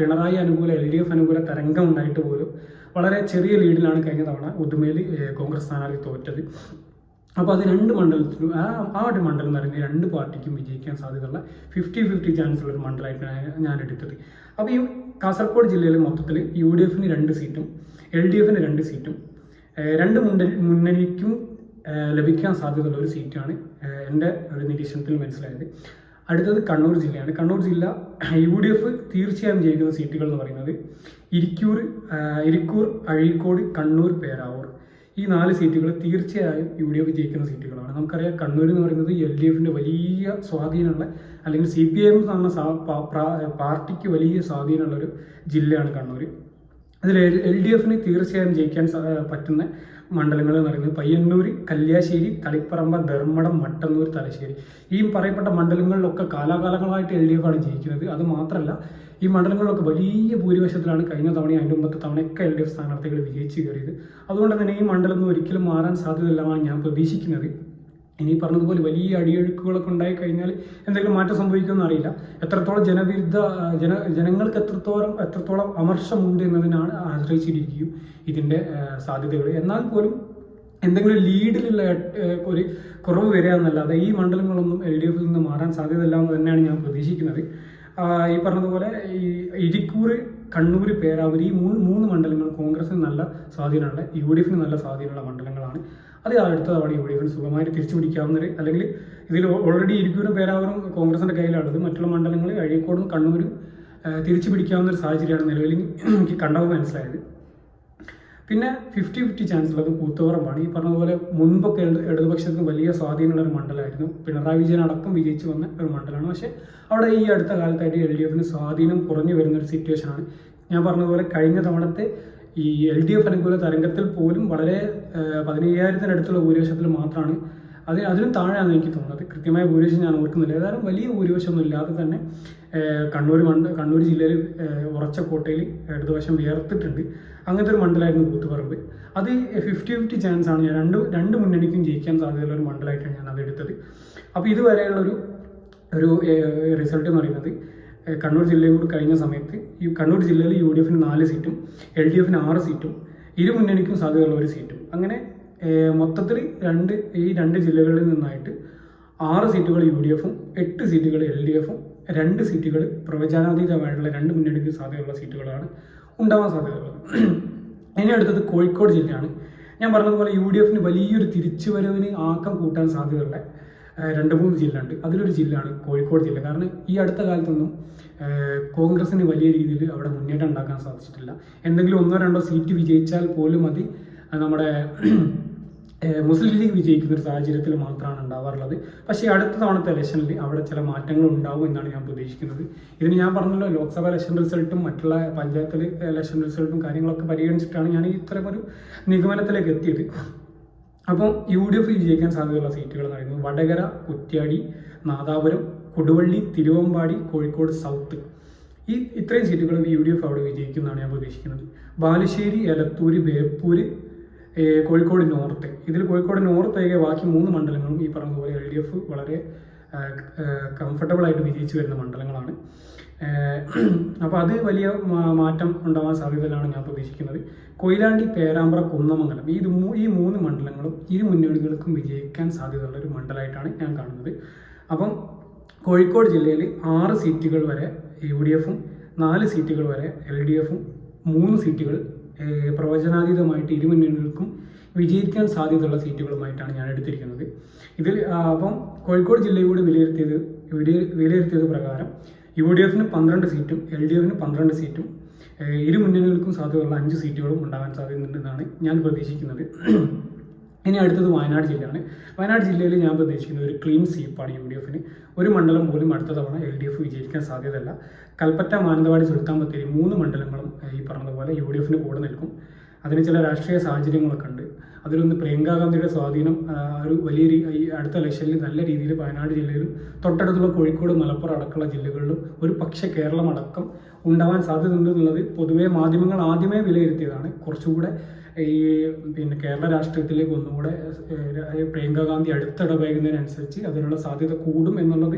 പിണറായി അനുകൂല LDF അനുകൂല തരംഗം ഉണ്ടായിട്ട് പോലും വളരെ ചെറിയ ലീഡിലാണ് കഴിഞ്ഞ തവണ ഉദുമയിൽ കോൺഗ്രസ് സ്ഥാനാർത്ഥി തോറ്റത്. അപ്പോൾ അത് 2 മണ്ഡലത്തിലും ആ ഒരു മണ്ഡലം എന്ന് പറയുന്നത് 2 പാർട്ടിക്കും വിജയിക്കാൻ സാധ്യതയുള്ള 50-50 ചാൻസ് ഉള്ള ഒരു മണ്ഡലമായിട്ടാണ് ഞാൻ എടുത്തത്. അപ്പോൾ ഈ കാസർഗോഡ് ജില്ലയിൽ മൊത്തത്തിൽ UDF-ന് 2 സീറ്റും LDF-ന് 2 സീറ്റും 2 മുന്നണിക്കും ലഭിക്കാൻ സാധ്യതയുള്ള ഒരു സീറ്റാണ് എൻ്റെ ഒരു നിരീക്ഷണത്തിൽ മനസ്സിലായത്. അടുത്തത് കണ്ണൂർ ജില്ലയാണ്. കണ്ണൂർ ജില്ല UDF തീർച്ചയായും ജയിക്കുന്ന സീറ്റുകൾ എന്ന് പറയുന്നത് ഇരിക്കൂർ, അഴീക്കോട്, കണ്ണൂർ, പേരാവൂർ. ഈ 4 സീറ്റുകൾ തീർച്ചയായും UDF ജയിക്കുന്ന സീറ്റുകളാണ്. നമുക്കറിയാം കണ്ണൂർ എന്ന് പറയുന്നത് LDF-ന്റെ വലിയ സ്വാധീനമുള്ള, അല്ലെങ്കിൽ CPIM എന്ന പാർട്ടിക്ക് വലിയ സ്വാധീനമുള്ളൊരു ജില്ലയാണ് കണ്ണൂർ. അതിൽ LDF-ന് തീർച്ചയായും ജയിക്കാൻ പറ്റുന്ന മണ്ഡലങ്ങൾ എന്ന് പറയുന്നത് പയ്യന്നൂർ, കല്യാശ്ശേരി, തളിപ്പറമ്പ, ധർമ്മടം, മട്ടന്നൂർ, തലശ്ശേരി. ഈ പറയപ്പെട്ട മണ്ഡലങ്ങളിലൊക്കെ കാലാകാലങ്ങളായിട്ട് LDF ആണ് ജയിക്കുന്നത്. അത് മാത്രമല്ല ഈ മണ്ഡലങ്ങളിലൊക്കെ വലിയ ഭൂരിപക്ഷത്തിലാണ് കഴിഞ്ഞ തവണ അതിൻ്റെ മുമ്പത്തെ തവണയൊക്കെ LDF സ്ഥാനാർത്ഥികൾ വിജയിച്ച് കയറിയത്. അതുകൊണ്ട് തന്നെ ഈ മണ്ഡലം ഒരിക്കലും മാറാൻ സാധ്യതയില്ലെന്നാണ് ഞാൻ പ്രതീക്ഷിക്കുന്നത്. ഇനി പറഞ്ഞതുപോലെ വലിയ അടിയൊഴുക്കുകളൊക്കെ ഉണ്ടായി കഴിഞ്ഞാൽ എന്തെങ്കിലും മാറ്റം സംഭവിക്കുമെന്ന് അറിയില്ല. എത്രത്തോളം ജനങ്ങൾക്ക് എത്രത്തോളം അമർഷമുണ്ട് എന്നതിനാണ് ആശ്രയിച്ചിരിക്കും ഇതിൻ്റെ സാധ്യതകൾ. എന്നാൽ പോലും എന്തെങ്കിലും ലീഡിലുള്ള ഒരു കുറവ് വരിക എന്നല്ലാതെ ഈ മണ്ഡലങ്ങളൊന്നും LDF-ൽ നിന്ന് മാറാൻ സാധ്യതയില്ല എന്ന് തന്നെയാണ് ഞാൻ പ്രതീക്ഷിക്കുന്നത്. ഈ പറഞ്ഞതുപോലെ ഈ ഇരിക്കൂർ, കണ്ണൂർ, പേരാവൂർ ഈ 3 മണ്ഡലങ്ങൾ കോൺഗ്രസിന് നല്ല സ്വാധീനമുള്ള, UDF-ന് നല്ല സ്വാധീനമുള്ള മണ്ഡലങ്ങളാണ്. അത് അടുത്ത തവണ UDF-ന് സുഖമായിട്ട് തിരിച്ചു പിടിക്കാവുന്നത്, അല്ലെങ്കിൽ ഇതിൽ ഓൾറെഡി ഇരിക്കൂരും പേരാവൂരും കോൺഗ്രസിൻ്റെ കയ്യിലുള്ളത്. മറ്റുള്ള മണ്ഡലങ്ങൾ അഴീക്കോടും കണ്ണൂരും തിരിച്ചു പിടിക്കാവുന്ന ഒരു സാഹചര്യമാണ് നിലവിൽ എനിക്ക് കണ്ടത് മനസ്സിലായത്. പിന്നെ 50-50 ചാൻസ് ഉള്ളത് കൂത്തുപറമ്പാണ്. ഈ പറഞ്ഞതുപോലെ മുൻപൊക്കെ ഇടതുപക്ഷത്തിന് വലിയ സ്വാധീനമുള്ള ഒരു മണ്ഡലമായിരുന്നു. പിണറായി വിജയൻ അടക്കം വിജയിച്ചു വന്ന ഒരു മണ്ഡലമാണ്. പക്ഷേ അവിടെ ഈ അടുത്ത കാലത്തായിട്ട് LDF-ന് സ്വാധീനം കുറഞ്ഞു വരുന്നൊരു സിറ്റുവേഷനാണ്. ഞാൻ പറഞ്ഞതുപോലെ കഴിഞ്ഞ തവണത്തെ ഈ LDF അനുകൂല തരംഗത്തിൽ പോലും വളരെ 15,000-നടുത്തുള്ള ഭൂരിപക്ഷത്തിൽ മാത്രമാണ്, അതിനും താഴെയാണ് എനിക്ക് തോന്നുന്നത്. കൃത്യമായ ഭൂരിപക്ഷം ഞാൻ ഓർക്കുന്നില്ല. ഏതായാലും വലിയ ഭൂരിപക്ഷമൊന്നും ഇല്ലാതെ തന്നെ കണ്ണൂർ ജില്ലയിൽ ഉറച്ച കോട്ടയിൽ ഇടതുവശം ഉയർത്തിട്ടുണ്ട്. അങ്ങനത്തെ ഒരു മണ്ഡലമായിരുന്നു കൂത്തുപറമ്പ്. അത് 50-50 ചാൻസ് ആണ്. ഞാൻ രണ്ട് മുന്നണിക്കും ജയിക്കാൻ സാധ്യതയുള്ള ഒരു മണ്ഡലമായിട്ടാണ് ഞാൻ അത് എടുത്തത്. അപ്പോൾ ഇതുവരെയുള്ളൊരു റിസൾട്ട് എന്ന് പറയുന്നത് കണ്ണൂർ ജില്ലയും കൂടി കഴിഞ്ഞ സമയത്ത് ഈ കണ്ണൂർ ജില്ലയിൽ UDF-ന് 4 സീറ്റും LDF-ന് 6 സീറ്റും മുന്നണിക്കും സാധ്യതയുള്ള ഒരു സീറ്റും. അങ്ങനെ മൊത്തത്തിൽ ഈ 2 ജില്ലകളിൽ നിന്നായിട്ട് 6 സീറ്റുകൾ UDF-ഉം 8 സീറ്റുകൾ LDF-ഉം 2 സീറ്റുകൾ പ്രവചനാതീതമായിട്ടുള്ള 2 മുന്നണിക്ക് സാധ്യതയുള്ള സീറ്റുകളാണ് ഉണ്ടാവാൻ സാധ്യതയുള്ളത്. ഇനി അടുത്തത് കോഴിക്കോട് ജില്ലയാണ്. ഞാൻ പറഞ്ഞതുപോലെ UDF വലിയൊരു തിരിച്ചുവരവിന് ആക്കം കൂട്ടാൻ സാധ്യതയുള്ള 2-3 ജില്ല ഉണ്ട്. അതിലൊരു ജില്ലയാണ് കോഴിക്കോട് ജില്ല. കാരണം ഈ അടുത്ത കാലത്തൊന്നും കോൺഗ്രസിന് വലിയ രീതിയിൽ അവിടെ മുന്നേറ്റം ഉണ്ടാക്കാൻ സാധിച്ചിട്ടില്ല. എന്തെങ്കിലും 1-2 സീറ്റ് വിജയിച്ചാൽ പോലും അത് നമ്മുടെ മുസ്ലിം ലീഗ് വിജയിക്കുന്ന ഒരു സാഹചര്യത്തിൽ മാത്രമാണ് ഉണ്ടാവാറുള്ളത്. പക്ഷേ അടുത്ത തവണത്തെ ഇലക്ഷനിൽ അവിടെ ചില മാറ്റങ്ങൾ ഉണ്ടാവും എന്നാണ് ഞാൻ പ്രതീക്ഷിക്കുന്നത്. ഇതിന് ഞാൻ പറഞ്ഞല്ലോ, ലോക്സഭ ഇലക്ഷൻ റിസൾട്ടും മറ്റുള്ള പഞ്ചായത്തിൽ ഇലക്ഷൻ റിസൾട്ടും കാര്യങ്ങളൊക്കെ പരിഗണിച്ചിട്ടാണ് ഞാൻ ഇത്തരമൊരു നിഗമനത്തിലേക്ക് എത്തിയത്. അപ്പം UDF വിജയിക്കാൻ സാധ്യതയുള്ള സീറ്റുകൾ എന്ന് പറയുന്നത് വടകര, കുറ്റ്യാടി, നാദാപുരം, കൊടുവള്ളി, തിരുവമ്പാടി, കോഴിക്കോട് സൗത്ത്. ഇത്രയും സീറ്റുകൾ UDF അവിടെ വിജയിക്കുന്നതാണ് ഞാൻ പ്രതീക്ഷിക്കുന്നത്. ബാലുശ്ശേരി, എലത്തൂര്, ബേപ്പൂര്, കോഴിക്കോട് നോർത്ത്. ഇതിൽ കോഴിക്കോട് നോർത്ത് ഒഴികെ ബാക്കി 3 മണ്ഡലങ്ങളും ഈ പറഞ്ഞതുപോലെ LDF വളരെ കംഫർട്ടബിളായിട്ട് വിജയിച്ചു വരുന്ന മണ്ഡലങ്ങളാണ്. അപ്പോൾ അത് വലിയ മാറ്റം ഉണ്ടാവാൻ സാധ്യതയിലാണ് ഞാൻ പ്രതീക്ഷിക്കുന്നത്. കൊയിലാണ്ടി, പേരാമ്പ്ര, കുന്നമംഗലം ഈ 3 മണ്ഡലങ്ങളും ഇരു മുന്നണികൾക്കും വിജയിക്കാൻ സാധ്യതയുള്ള ഒരു മണ്ഡലമായിട്ടാണ് ഞാൻ കാണുന്നത്. അപ്പം കോഴിക്കോട് ജില്ലയിൽ 6 സീറ്റുകൾ വരെ UDFും 4 സീറ്റുകൾ വരെ LDFും 3 സീറ്റുകൾ പ്രവചനാതീതമായിട്ട് ഇരു മുന്നണികൾക്കും വിജയിക്കാൻ സാധ്യതയുള്ള സീറ്റുകളുമായിട്ടാണ് ഞാൻ എടുത്തിരിക്കുന്നത്. ഇതിൽ അപ്പം കോഴിക്കോട് ജില്ലയോട് വിലയിരുത്തിയത് പ്രകാരം UDFന് 12 സീറ്റും LDFന് 12 സീറ്റും ഇരു മുന്നണികൾക്കും സാധ്യതയുള്ള 5 സീറ്റുകളും ഉണ്ടാകാൻ സാധ്യതയുണ്ടെന്നാണ് ഞാൻ പ്രതീക്ഷിക്കുന്നത്. ഇനി അടുത്തത് വയനാട് ജില്ലയാണ്. വയനാട് ജില്ലയിൽ ഞാൻ പ്രതീക്ഷിക്കുന്നത് ഒരു ക്ലീൻ സ്വീപ്പാണ് UDFന്. ഒരു മണ്ഡലം പോലും അടുത്ത തവണ LDF വിജയിക്കാൻ സാധ്യതയല്ല. കൽപ്പറ്റ, മാനന്തവാടി, സുൽത്താൻ ബത്തേരി 3 മണ്ഡലങ്ങളും ഈ പറഞ്ഞതുപോലെ UDFന് കൂടെ നിൽക്കും. അതിന് ചില രാഷ്ട്രീയ സാഹചര്യങ്ങളൊക്കെ ഉണ്ട്. അതിലൊന്ന് പ്രിയങ്കാ ഗാന്ധിയുടെ സ്വാധീനം ഒരു വലിയ അടുത്ത ഇലക്ഷനിൽ നല്ല രീതിയിൽ വയനാട് ജില്ലയിലും തൊട്ടടുത്തുള്ള കോഴിക്കോട്, മലപ്പുറം അടക്കമുള്ള ജില്ലകളിലും ഒരു പക്ഷേ കേരളം അടക്കം ഉണ്ടാവാൻ സാധ്യതയുണ്ട് എന്നുള്ളത് പൊതുവേ മാധ്യമങ്ങൾ ആദ്യമേ വിലയിരുത്തിയതാണ്. കുറച്ചുകൂടെ ഈ കേരള രാഷ്ട്രീയത്തിലേക്ക് ഒന്നുകൂടെ പ്രിയങ്കാ ഗാന്ധി അടുത്തിടപഴകുന്നതിനനുസരിച്ച് അതിനുള്ള സാധ്യത കൂടും എന്നുള്ളത്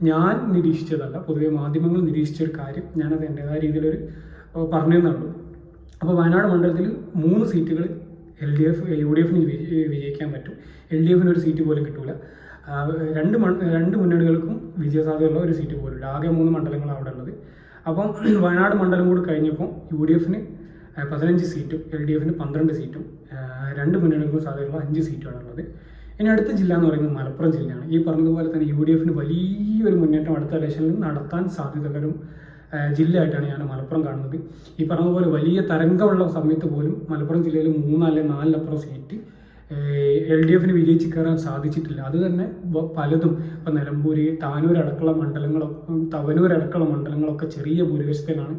ഞാൻ നിരീക്ഷിച്ചതല്ല, പൊതുവെ മാധ്യമങ്ങൾ നിരീക്ഷിച്ചൊരു കാര്യം. ഞാനത് എൻ്റെതായ രീതിയിലൊരു പറഞ്ഞെന്നുള്ളൂ. അപ്പോൾ വയനാട് മണ്ഡലത്തിൽ 3 സീറ്റുകൾ UDFന് വിജയിക്കാൻ പറ്റും. LDFന് ഒരു സീറ്റ് പോലും കിട്ടൂല. രണ്ട് മുന്നണികൾക്കും വിജയസാധ്യതയുള്ള ഒരു സീറ്റ് പോലും ഇല്ല. ആകെ 3 മണ്ഡലങ്ങളാണ് അവിടെ ഉള്ളത്. അപ്പം വയനാട് മണ്ഡലം കൂടി കഴിഞ്ഞപ്പോൾ UDFന് 15 സീറ്റും LDFന് 12 സീറ്റും 2 മുന്നണികൾക്കും സാധ്യതയുള്ള 5 സീറ്റുമാണ് ഉള്ളത്. ഇനി അടുത്ത ജില്ല എന്ന് പറയുന്നത് മലപ്പുറം ജില്ലയാണ്. ഈ പറഞ്ഞതുപോലെ തന്നെ UDFന് വലിയൊരു മുന്നേറ്റം അടുത്ത ഇലക്ഷനിൽ നടത്താൻ സാധ്യതയുള്ളൊരു ജില്ലയായിട്ടാണ് ഞാൻ മലപ്പുറം കാണുന്നത്. ഈ പറഞ്ഞതുപോലെ വലിയ തരംഗമുള്ള സമയത്ത് പോലും മലപ്പുറം ജില്ലയിൽ 3 അല്ലെങ്കിൽ 4 സീറ്റ് LDFന് വിജയിച്ച് കയറാൻ സാധിച്ചിട്ടില്ല. അത് തന്നെ പലതും ഇപ്പം നിലമ്പൂര്, തവനൂരടക്കമുള്ള മണ്ഡലങ്ങളൊക്കെ ചെറിയ ഭൂരിപക്ഷത്തിലാണ്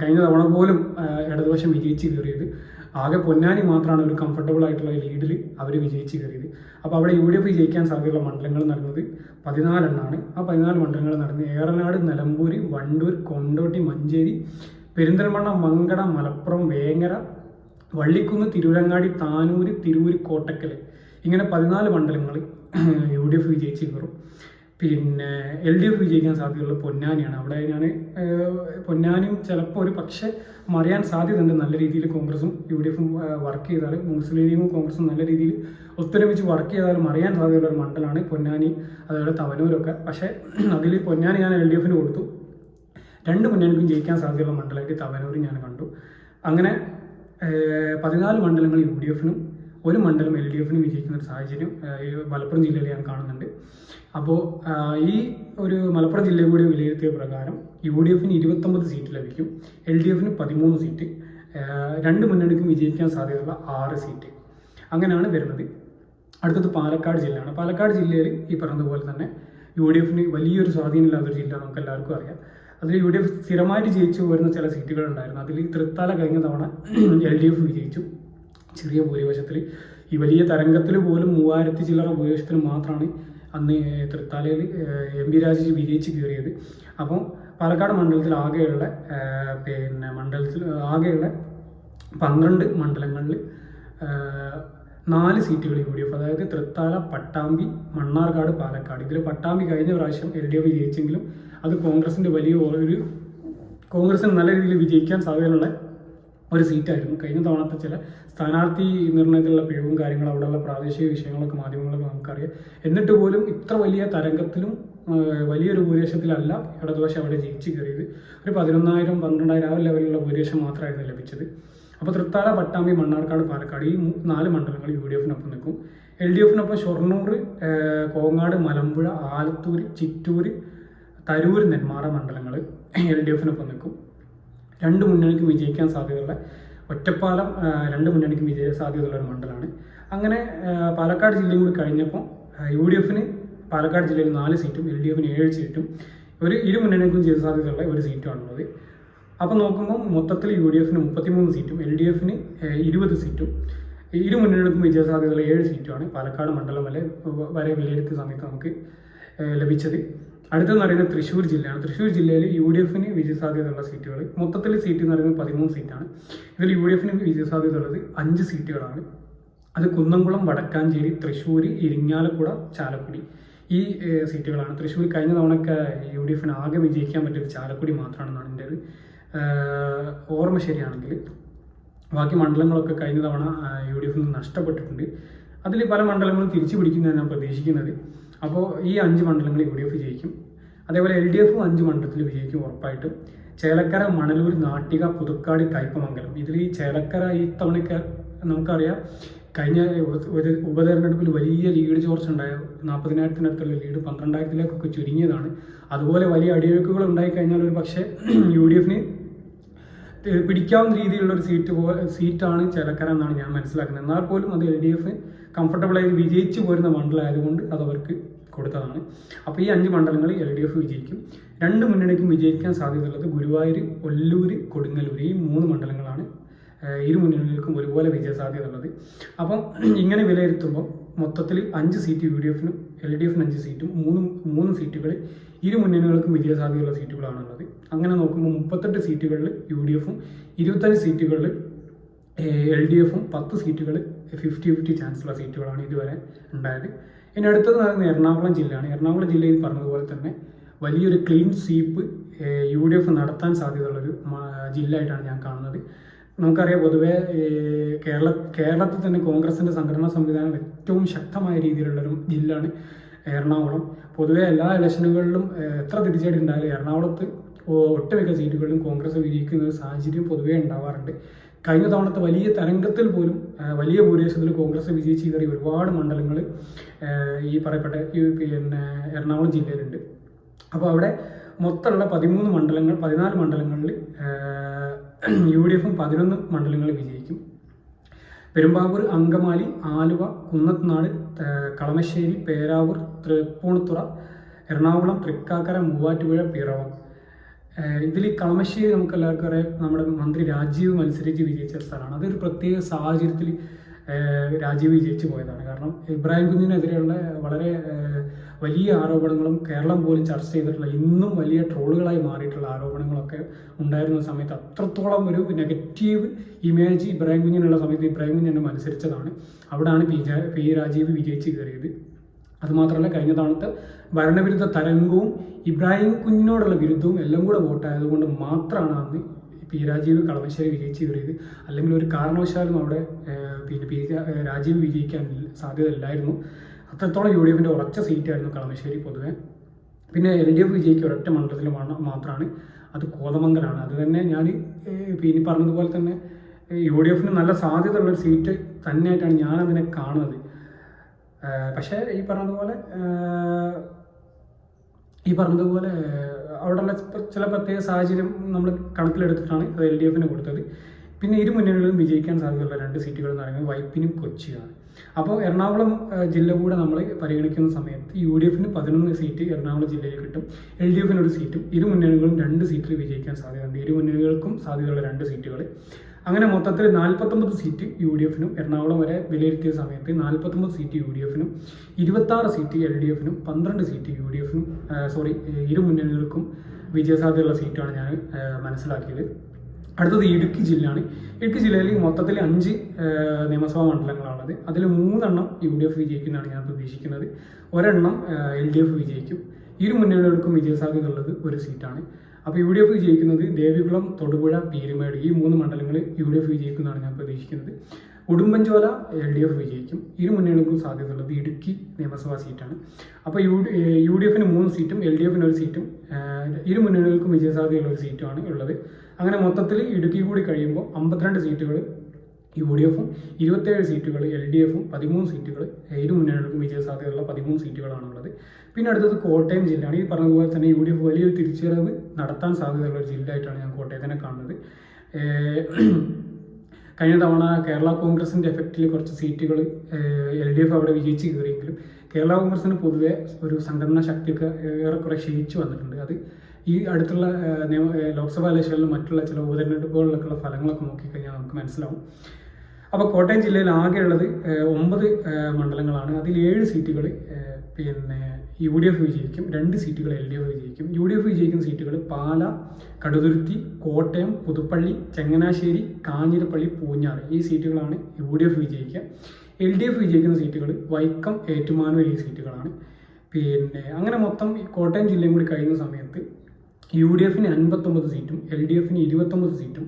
കഴിഞ്ഞ തവണ പോലും ഇടതുപക്ഷം വിജയിച്ച് കയറിയത്. ആകെ പൊന്നാനി മാത്രമാണ് ഒരു കംഫർട്ടബിൾ ആയിട്ടുള്ള ലീഡിൽ അവർ വിജയിച്ച് കയറിയത്. അപ്പോൾ അവിടെ UDF വിജയിക്കാൻ സാധ്യതയുള്ള മണ്ഡലങ്ങൾ നടന്നത് 14 എണ്ണമാണ്. ആ 14 മണ്ഡലങ്ങൾ നടന്നത് ഏറനാട്, നിലമ്പൂര്, വണ്ടൂർ, കൊണ്ടോട്ടി, മഞ്ചേരി, പെരിന്തൽമണ്ണ, മങ്കട, മലപ്പുറം, വേങ്ങര, വള്ളിക്കുന്ന്, തിരൂരങ്ങാടി, താനൂര്, തിരൂര്, കോട്ടക്കൽ, ഇങ്ങനെ 14 മണ്ഡലങ്ങൾ UDF വിജയിച്ച് കയറും. പിന്നെ LDF വിജയിക്കാൻ സാധ്യതയുള്ള പൊന്നാനിയാണ്. അവിടെ ഞാൻ പൊന്നാനിയും ചിലപ്പോൾ ഒരു പക്ഷേ മറിയാൻ സാധ്യതയുണ്ട്. നല്ല രീതിയിൽ കോൺഗ്രസും UDFും വർക്ക് ചെയ്താൽ, മുസ്ലിം ലീഗും കോൺഗ്രസും നല്ല രീതിയിൽ ഒത്തൊരുമിച്ച് വർക്ക് ചെയ്താൽ മറിയാൻ സാധ്യതയുള്ള ഒരു മണ്ഡലമാണ് പൊന്നാനി, അതുപോലെ തവനൂരൊക്കെ. പക്ഷേ അതിൽ പൊന്നാനി ഞാൻ LDFന് കൊടുത്തു. 2 മുന്നണിക്കും ജയിക്കാൻ സാധ്യതയുള്ള മണ്ഡലമായിട്ട് തവനൂർ ഞാൻ കണ്ടു. അങ്ങനെ 14 മണ്ഡലങ്ങൾ UDFനും 1 മണ്ഡലം LDFനും വിജയിക്കുന്ന ഒരു സാഹചര്യം മലപ്പുറം ജില്ലയിൽ ഞാൻ കാണുന്നുണ്ട്. അപ്പോൾ ഈ ഒരു മലപ്പുറം ജില്ലയും കൂടി വിലയിരുത്തിയ പ്രകാരം UDFന് 29 സീറ്റ് ലഭിക്കും, LDFന് 13 സീറ്റ്, 2 മുന്നണിക്കും വിജയിക്കാൻ സാധ്യതയുള്ള 6 സീറ്റ്. അങ്ങനെയാണ് വരുന്നത്. അടുത്തത് പാലക്കാട് ജില്ലയാണ്. പാലക്കാട് ജില്ലയിൽ ഈ പറഞ്ഞതുപോലെ തന്നെ UDFന് വലിയൊരു സ്വാധീനമില്ലാത്തൊരു ജില്ല നമുക്ക് എല്ലാവർക്കും അറിയാം. അതിൽ UDF സ്ഥിരമായിട്ട് ജയിച്ചു വരുന്ന ചില സീറ്റുകൾ ഉണ്ടായിരുന്നു. അതിൽ തൃത്താല കഴിഞ്ഞ തവണ LDF വിജയിച്ചു ചെറിയ ഭൂരിപക്ഷത്തിൽ. ഈ വലിയ തരംഗത്തിൽ പോലും 3000 ചില്ലറ ഭൂരിപക്ഷത്തിൽ മാത്രമാണ് അന്ന് തൃത്താലയിൽ MP രാജേഷ് വിജയിച്ച് കയറിയത്. അപ്പോൾ പാലക്കാട് മണ്ഡലത്തിൽ ആകെയുള്ള 12 മണ്ഡലങ്ങളിൽ 4 സീറ്റുകൾ UDF, അതായത് തൃത്താല, പട്ടാമ്പി, മണ്ണാർക്കാട്, പാലക്കാട്. ഇതിൽ പട്ടാമ്പി കഴിഞ്ഞ പ്രാവശ്യം LDF വിജയിച്ചെങ്കിലും അത് കോൺഗ്രസിന് നല്ല രീതിയിൽ വിജയിക്കാൻ സാധ്യതയുള്ള ഒരു സീറ്റായിരുന്നു. കഴിഞ്ഞ തവണത്തെ ചില സ്ഥാനാർത്ഥി നിർണയത്തിലുള്ള പിഴവും കാര്യങ്ങളും, അവിടെയുള്ള പ്രാദേശിക വിഷയങ്ങളൊക്കെ മാധ്യമങ്ങളൊക്കെ നമുക്കറിയാം. എന്നിട്ട് പോലും ഇത്ര വലിയ തരംഗത്തിലും വലിയൊരു ഭൂരിപക്ഷത്തിലല്ല ഇടതുപക്ഷം അവിടെ ജയിച്ച് കയറിയത്. ഒരു 11,000 12,000 ആ ലെവലിലുള്ള ഭൂരിപക്ഷം മാത്രമായിരുന്നു ലഭിച്ചത്. അപ്പോൾ തൃത്താല, പട്ടാമ്പി, മണ്ണാർക്കാട്, പാലക്കാട് ഈ 4 മണ്ഡലങ്ങൾ UDF-നൊപ്പം നിൽക്കും. LDF-നൊപ്പം ഷൊർണൂർ, കോങ്ങാട്, മലമ്പുഴ, ആലത്തൂർ, ചിറ്റൂർ, തരൂർ, നെന്മാറ മണ്ഡലങ്ങൾ LDF-നൊപ്പം നിൽക്കും. 2 മുന്നണിക്കും വിജയിക്കാൻ സാധ്യതയുള്ള ഒറ്റപ്പാലം 2 മുന്നണിക്കും വിജയ സാധ്യതയുള്ള ഒരു മണ്ഡലമാണ്. അങ്ങനെ പാലക്കാട് ജില്ലയും കൂടി കഴിഞ്ഞപ്പോൾ UDF-ന് പാലക്കാട് ജില്ലയിൽ 4 സീറ്റും LDF-ന് 7 സീറ്റും ഇരു മുന്നണിക്കും വിജയ സാധ്യതയുള്ള ഒരു സീറ്റുമാണുള്ളത്. അപ്പോൾ നോക്കുമ്പോൾ മൊത്തത്തിൽ UDF-ന് 33 സീറ്റും LDF-ന് 20 സീറ്റും ഇരു മുന്നണികൾക്കും വിജയ സാധ്യതയുള്ള 7 സീറ്റുമാണ് പാലക്കാട് മണ്ഡലം വരെ വിലയിരുത്തിയ സമയത്ത് നമുക്ക് ലഭിച്ചത്. അടുത്തെന്ന് പറയുന്നത് തൃശ്ശൂർ ജില്ലയാണ്. തൃശ്ശൂർ ജില്ലയിൽ UDF-ന് വിജയ സാധ്യതയുള്ള സീറ്റുകൾ മൊത്തത്തിൽ സീറ്റ് എന്ന് പറയുന്നത് 13 സീറ്റാണ്. ഇതിൽ UDF-ന് വിജയ സാധ്യതയുള്ളത് 5 സീറ്റുകളാണ്. അത് കുന്നംകുളം, വടക്കാഞ്ചേരി, തൃശ്ശൂർ, ഇരിങ്ങാലക്കുട, ചാലക്കുടി ഈ സീറ്റുകളാണ്. തൃശ്ശൂർ കഴിഞ്ഞ തവണയൊക്കെ UDF-ന് ആകെ വിജയിക്കാൻ പറ്റിയത് ചാലക്കുടി മാത്രമാണെന്നാണ് എൻ്റെ ഒരു ഓർമ്മ ശരിയാണെങ്കിൽ. ബാക്കി മണ്ഡലങ്ങളൊക്കെ കഴിഞ്ഞ തവണ UDF-ന് നഷ്ടപ്പെട്ടിട്ടുണ്ട്. അതിൽ പല മണ്ഡലങ്ങളും തിരിച്ചു പിടിക്കുന്നതാണ് ഞാൻ പ്രതീക്ഷിക്കുന്നത്. അപ്പോൾ ഈ 5 മണ്ഡലങ്ങൾ UDF ജയിക്കും. അതേപോലെ LDF-ഉം 5 മണ്ഡലത്തിൽ വിജയിക്കും ഉറപ്പായിട്ടും. ചേലക്കര, മണലൂർ, നാട്ടിക, പുതുക്കാട്, കയ്പമംഗലം ഇതിൽ ഈ ചേലക്കര ഈ തവണയൊക്കെ നമുക്കറിയാം കഴിഞ്ഞ ഒരു ഉപതെരഞ്ഞെടുപ്പിൽ വലിയ ലീഡ് ചോർച്ചുണ്ടായ 40,000-നടുത്തുള്ള ലീഡ് 12,000-ലേക്കൊക്കെ ചുരുങ്ങിയതാണ്. അതുപോലെ വലിയ അടിയൊഴുക്കുകൾ ഉണ്ടായിക്കഴിഞ്ഞാൽ ഒരു പക്ഷേ UDF-ന് പിടിക്കാവുന്ന രീതിയിലുള്ള ഒരു സീറ്റാണ് ചേലക്കര എന്നാണ് ഞാൻ മനസ്സിലാക്കുന്നത്. എന്നാൽ പോലും അത് LDF കംഫർട്ടബിളായി വിജയിച്ചു പോരുന്ന മണ്ഡലമായതുകൊണ്ട് അത് അവർക്ക് കൊടുത്തതാണ്. അപ്പോൾ ഈ 5 മണ്ഡലങ്ങൾ LDF വിജയിക്കും. 2 മുന്നണിക്കും വിജയിക്കാൻ സാധ്യതയുള്ളത് ഗുരുവായൂർ, ഒല്ലൂർ, കൊടുങ്ങല്ലൂർ ഈ 3 മണ്ഡലങ്ങളാണ് ഇരു മുന്നണികൾക്കും ഒരുപോലെ വിജയ സാധ്യത ഉള്ളത്. അപ്പം ഇങ്ങനെ വിലയിരുത്തുമ്പോൾ മൊത്തത്തിൽ 5 സീറ്റ് UDF-നും LDF-ന് 5 സീറ്റും 3 സീറ്റുകൾ ഇരു മുന്നണികൾക്കും വിജയ സാധ്യതയുള്ള സീറ്റുകളാണുള്ളത്. അങ്ങനെ നോക്കുമ്പോൾ 38 സീറ്റുകളിൽ UDF-ഉം 25 സീറ്റുകളിൽ LDF-ഉം 10 സീറ്റുകൾ 50-50 ചാൻസുള്ള സീറ്റുകളാണ് ഇതുവരെ ഉണ്ടായത്. ഇനി അടുത്തത് പറയുന്നത് എറണാകുളം ജില്ലയാണ്. എറണാകുളം ജില്ലയിൽ പറഞ്ഞതുപോലെ തന്നെ വലിയൊരു ക്ലീൻ സ്വീപ്പ് UDF നടത്താൻ സാധ്യതയുള്ളൊരു ജില്ലയായിട്ടാണ് ഞാൻ കാണുന്നത്. നമുക്കറിയാം പൊതുവെ കേരളത്തിൽ തന്നെ കോൺഗ്രസിൻ്റെ സംഘടനാ സംവിധാനം ഏറ്റവും ശക്തമായ രീതിയിലുള്ളൊരു ജില്ലയാണ് എറണാകുളം. പൊതുവെ എല്ലാ ഇലക്ഷനുകളിലും എത്ര തിരിച്ചടി ഉണ്ടായാലും എറണാകുളത്ത് ഒട്ടുമിക്ക സീറ്റുകളിലും കോൺഗ്രസ് വിജയിക്കുന്ന ഒരു സാഹചര്യം പൊതുവേ ഉണ്ടാവാറുണ്ട്. കഴിഞ്ഞ തവണത്തെ വലിയ തരംഗത്തിൽ പോലും വലിയ ഭൂരിപക്ഷത്തിൽ കോൺഗ്രസ് വിജയിച്ച് കയറി ഒരുപാട് മണ്ഡലങ്ങൾ ഈ പറയപ്പെട്ട എറണാകുളം ജില്ലയിലുണ്ട്. അപ്പോൾ അവിടെ മൊത്തമുള്ള 14 മണ്ഡലങ്ങളിൽ UDF-ഉം 11 മണ്ഡലങ്ങളിൽ വിജയിക്കും. പെരുമ്പാവൂർ, അങ്കമാലി, ആലുവ, കുന്നത്തുനാട്, കളമശ്ശേരി, പേരാവൂർ, തൃപ്പൂണിത്തുറ, എറണാകുളം, തൃക്കാക്കര, മൂവാറ്റുപുഴ, പിറവം. ഇതിൽ കളമശ്ശേരി നമുക്ക് എല്ലാവർക്കും അറിയാം, നമ്മുടെ മന്ത്രി രാജീവ് മത്സരിച്ച് വിജയിച്ച സ്ഥലമാണ്. അതൊരു പ്രത്യേക സാഹചര്യത്തിൽ രാജീവ് വിജയിച്ചു പോയതാണ്. കാരണം ഇബ്രാഹിം കുഞ്ഞിനെതിരെയുള്ള വളരെ വലിയ ആരോപണങ്ങളും കേരളം പോലും ചർച്ച ചെയ്തിട്ടുള്ള ഇന്നും വലിയ ട്രോളുകളായി മാറിയിട്ടുള്ള ആരോപണങ്ങളൊക്കെ ഉണ്ടായിരുന്ന സമയത്ത് അത്രത്തോളം ഒരു നെഗറ്റീവ് ഇമേജ് ഇബ്രാഹിം കുഞ്ഞിനുള്ള സമയത്ത് ഇബ്രാഹിം കുഞ്ഞ് തന്നെ മത്സരിച്ചതാണ്. അവിടെയാണ് പി രാജീവ് വിജയിച്ച് കയറിയത്. അതുമാത്രമല്ല കഴിഞ്ഞ തവണത്തെ ഭരണവിരുദ്ധ തരംഗവും ഇബ്രാഹിം കുഞ്ഞിനോടുള്ള വിരുദ്ധവും എല്ലാം കൂടെ വോട്ടായതുകൊണ്ട് മാത്രമാണ് അന്ന് പി രാജീവ് കളമശ്ശേരി വിജയിച്ച് കയറിയത്. അല്ലെങ്കിൽ ഒരു കാരണവശാലും അവിടെ രാജീവ് വിജയിക്കാൻ സാധ്യതയില്ലായിരുന്നു. അത്രത്തോളം UDF-ൻ്റെ ഉറച്ച സീറ്റായിരുന്നു കളമശ്ശേരി പൊതുവെ. പിന്നെ LDF വിജയിക്കുക ഒരൊറ്റ മണ്ഡലത്തിൽ മാത്രമാണ്, അത് കോതമംഗലാണ്. അത് തന്നെ ഞാൻ പിന്നെ പറഞ്ഞതുപോലെ തന്നെ UDF-ന് നല്ല സാധ്യതയുള്ളൊരു സീറ്റ് തന്നെയായിട്ടാണ് ഞാനതിനെ കാണുന്നത്. പക്ഷേ ഈ പറഞ്ഞതുപോലെ അവിടെയുള്ള ചില പ്രത്യേക സാഹചര്യം നമ്മൾ കണക്കിലെടുത്തിട്ടാണ് അത് LDF-ന് കൊടുത്തത്. പിന്നെ ഇരു മുന്നണികളിലും വിജയിക്കാൻ സാധ്യതയുള്ള 2 സീറ്റുകൾ എന്ന് പറയുന്നത് വൈപ്പിനും കൊച്ചിയാണ്. അപ്പോൾ എറണാകുളം ജില്ല കൂടെ നമ്മൾ പരിഗണിക്കുന്ന സമയത്ത് UDF-ന് 11 സീറ്റ് എറണാകുളം ജില്ലയിൽ കിട്ടും, LDF-ന് 1 സീറ്റും. ഇരു മുന്നണികളും 2 സീറ്റിൽ വിജയിക്കാൻ സാധ്യതയുണ്ട്. ഇരു മുന്നണികൾക്കും സാധ്യതയുള്ള 2 സീറ്റുകൾ. അങ്ങനെ മൊത്തത്തിൽ 49 സീറ്റ് UDF-നും എറണാകുളം വരെ വിലയിരുത്തിയ സമയത്ത് 49 സീറ്റ് UDF-നും 26 സീറ്റ് LDF-നും 12 സീറ്റ് UDF-നും ഇരു മുന്നണികൾക്കും വിജയസാധ്യതയുള്ള സീറ്റാണ് ഞാൻ മനസ്സിലാക്കിയത്. അടുത്തത് ഇടുക്കി ജില്ലയാണ്. ഇടുക്കി ജില്ലയിൽ മൊത്തത്തിൽ 5 നിയമസഭാ മണ്ഡലങ്ങളാണുള്ളത്. അതിൽ 3 UDF വിജയിക്കുന്നതാണ് ഞാൻ പ്രതീക്ഷിക്കുന്നത്. 1 LDF വിജയിക്കും. ഇരു മുന്നണികൾക്കും വിജയസാധ്യത ഉള്ളത് 1 സീറ്റാണ്. അപ്പോൾ യു ഡി എഫ് വിജയിക്കുന്നത് ദേവികുളം, തൊടുപുഴ, പീരുമേട് ഈ 3 മണ്ഡലങ്ങൾ യു ഡി എഫ് വിജയിക്കുന്നതാണ് ഞാൻ പ്രതീക്ഷിക്കുന്നത്. ഉടുമ്പൻചോല എൽ ഡി എഫ് വിജയിക്കും. ഇരു മുന്നണികൾക്കും സാധ്യതയുള്ളത് ഇടുക്കി നിയമസഭാ സീറ്റാണ്. അപ്പോൾ യു ഡി എഫിന് 3 സീറ്റും എൽ ഡി എഫിന് 1 സീറ്റും ഇരു മുന്നണികൾക്കും വിജയസാധ്യതയുള്ള ഒരു സീറ്റുമാണ് ഉള്ളത്. അങ്ങനെ മൊത്തത്തിൽ ഇടുക്കി കൂടി കഴിയുമ്പോൾ 52 സീറ്റുകൾ യു ഡി എഫും 27 സീറ്റുകൾ എൽ ഡി എഫും 13 സീറ്റുകൾ ഇരു മുന്നണികൾക്കും വിജയസാധ്യതയുള്ള 13 സീറ്റുകളാണുള്ളത്. പിന്നെ അടുത്തത് കോട്ടയം ജില്ലയാണ്. ഈ പറഞ്ഞതുപോലെ തന്നെ യു ഡി എഫ് വലിയൊരു തിരിച്ചുവരവ് നടത്താൻ സാധ്യതയുള്ള ഒരു ജില്ലയായിട്ടാണ് ഞാൻ കോട്ടയത്തിനെ കാണുന്നത്. കഴിഞ്ഞ തവണ കേരള കോൺഗ്രസിൻ്റെ എഫക്റ്റിൽ കുറച്ച് സീറ്റുകൾ എൽ ഡി എഫ് അവിടെ വിജയിച്ച് കയറിയെങ്കിലും കേരള കോൺഗ്രസിന് പൊതുവെ ഒരു സംഘടനാ ശക്തിയൊക്കെ ഏറെക്കുറെ ക്ഷയിച്ചു വന്നിട്ടുണ്ട്. അത് ഈ അടുത്തുള്ള ലോക്സഭാ ഇലക്ഷനിലും മറ്റുള്ള ചില ഉപതെരഞ്ഞെടുപ്പുകളിലൊക്കെയുള്ള ഫലങ്ങളൊക്കെ നോക്കിക്കഴിഞ്ഞാൽ നമുക്ക് മനസ്സിലാവും. അപ്പോൾ കോട്ടയം ജില്ലയിൽ ആകെയുള്ളത് 9 മണ്ഡലങ്ങളാണ്. അതിൽ 7 സീറ്റുകൾ പിന്നെ യു ഡി എഫ് വിജയിക്കും, 2 സീറ്റുകൾ എൽ ഡി എഫ് വിജയിക്കും. യു ഡി എഫ് വിജയിക്കുന്ന സീറ്റുകൾ പാല, കടുതുരുത്തി, കോട്ടയം, പുതുപ്പള്ളി, ചങ്ങനാശ്ശേരി, കാഞ്ഞിരപ്പള്ളി, പൂഞ്ഞാറ് ഈ സീറ്റുകളാണ് യു ഡി എഫ് വിജയിക്കുക. എൽ ഡി എഫ് വിജയിക്കുന്ന സീറ്റുകൾ വൈക്കം, ഏറ്റുമാനൂർ ഈ സീറ്റുകളാണ്. പിന്നെ അങ്ങനെ മൊത്തം കോട്ടയം ജില്ലയും കൂടി കഴിയുന്ന സമയത്ത് യു ഡി എഫിന് 59 സീറ്റും എൽ ഡി എഫിന് 29 സീറ്റും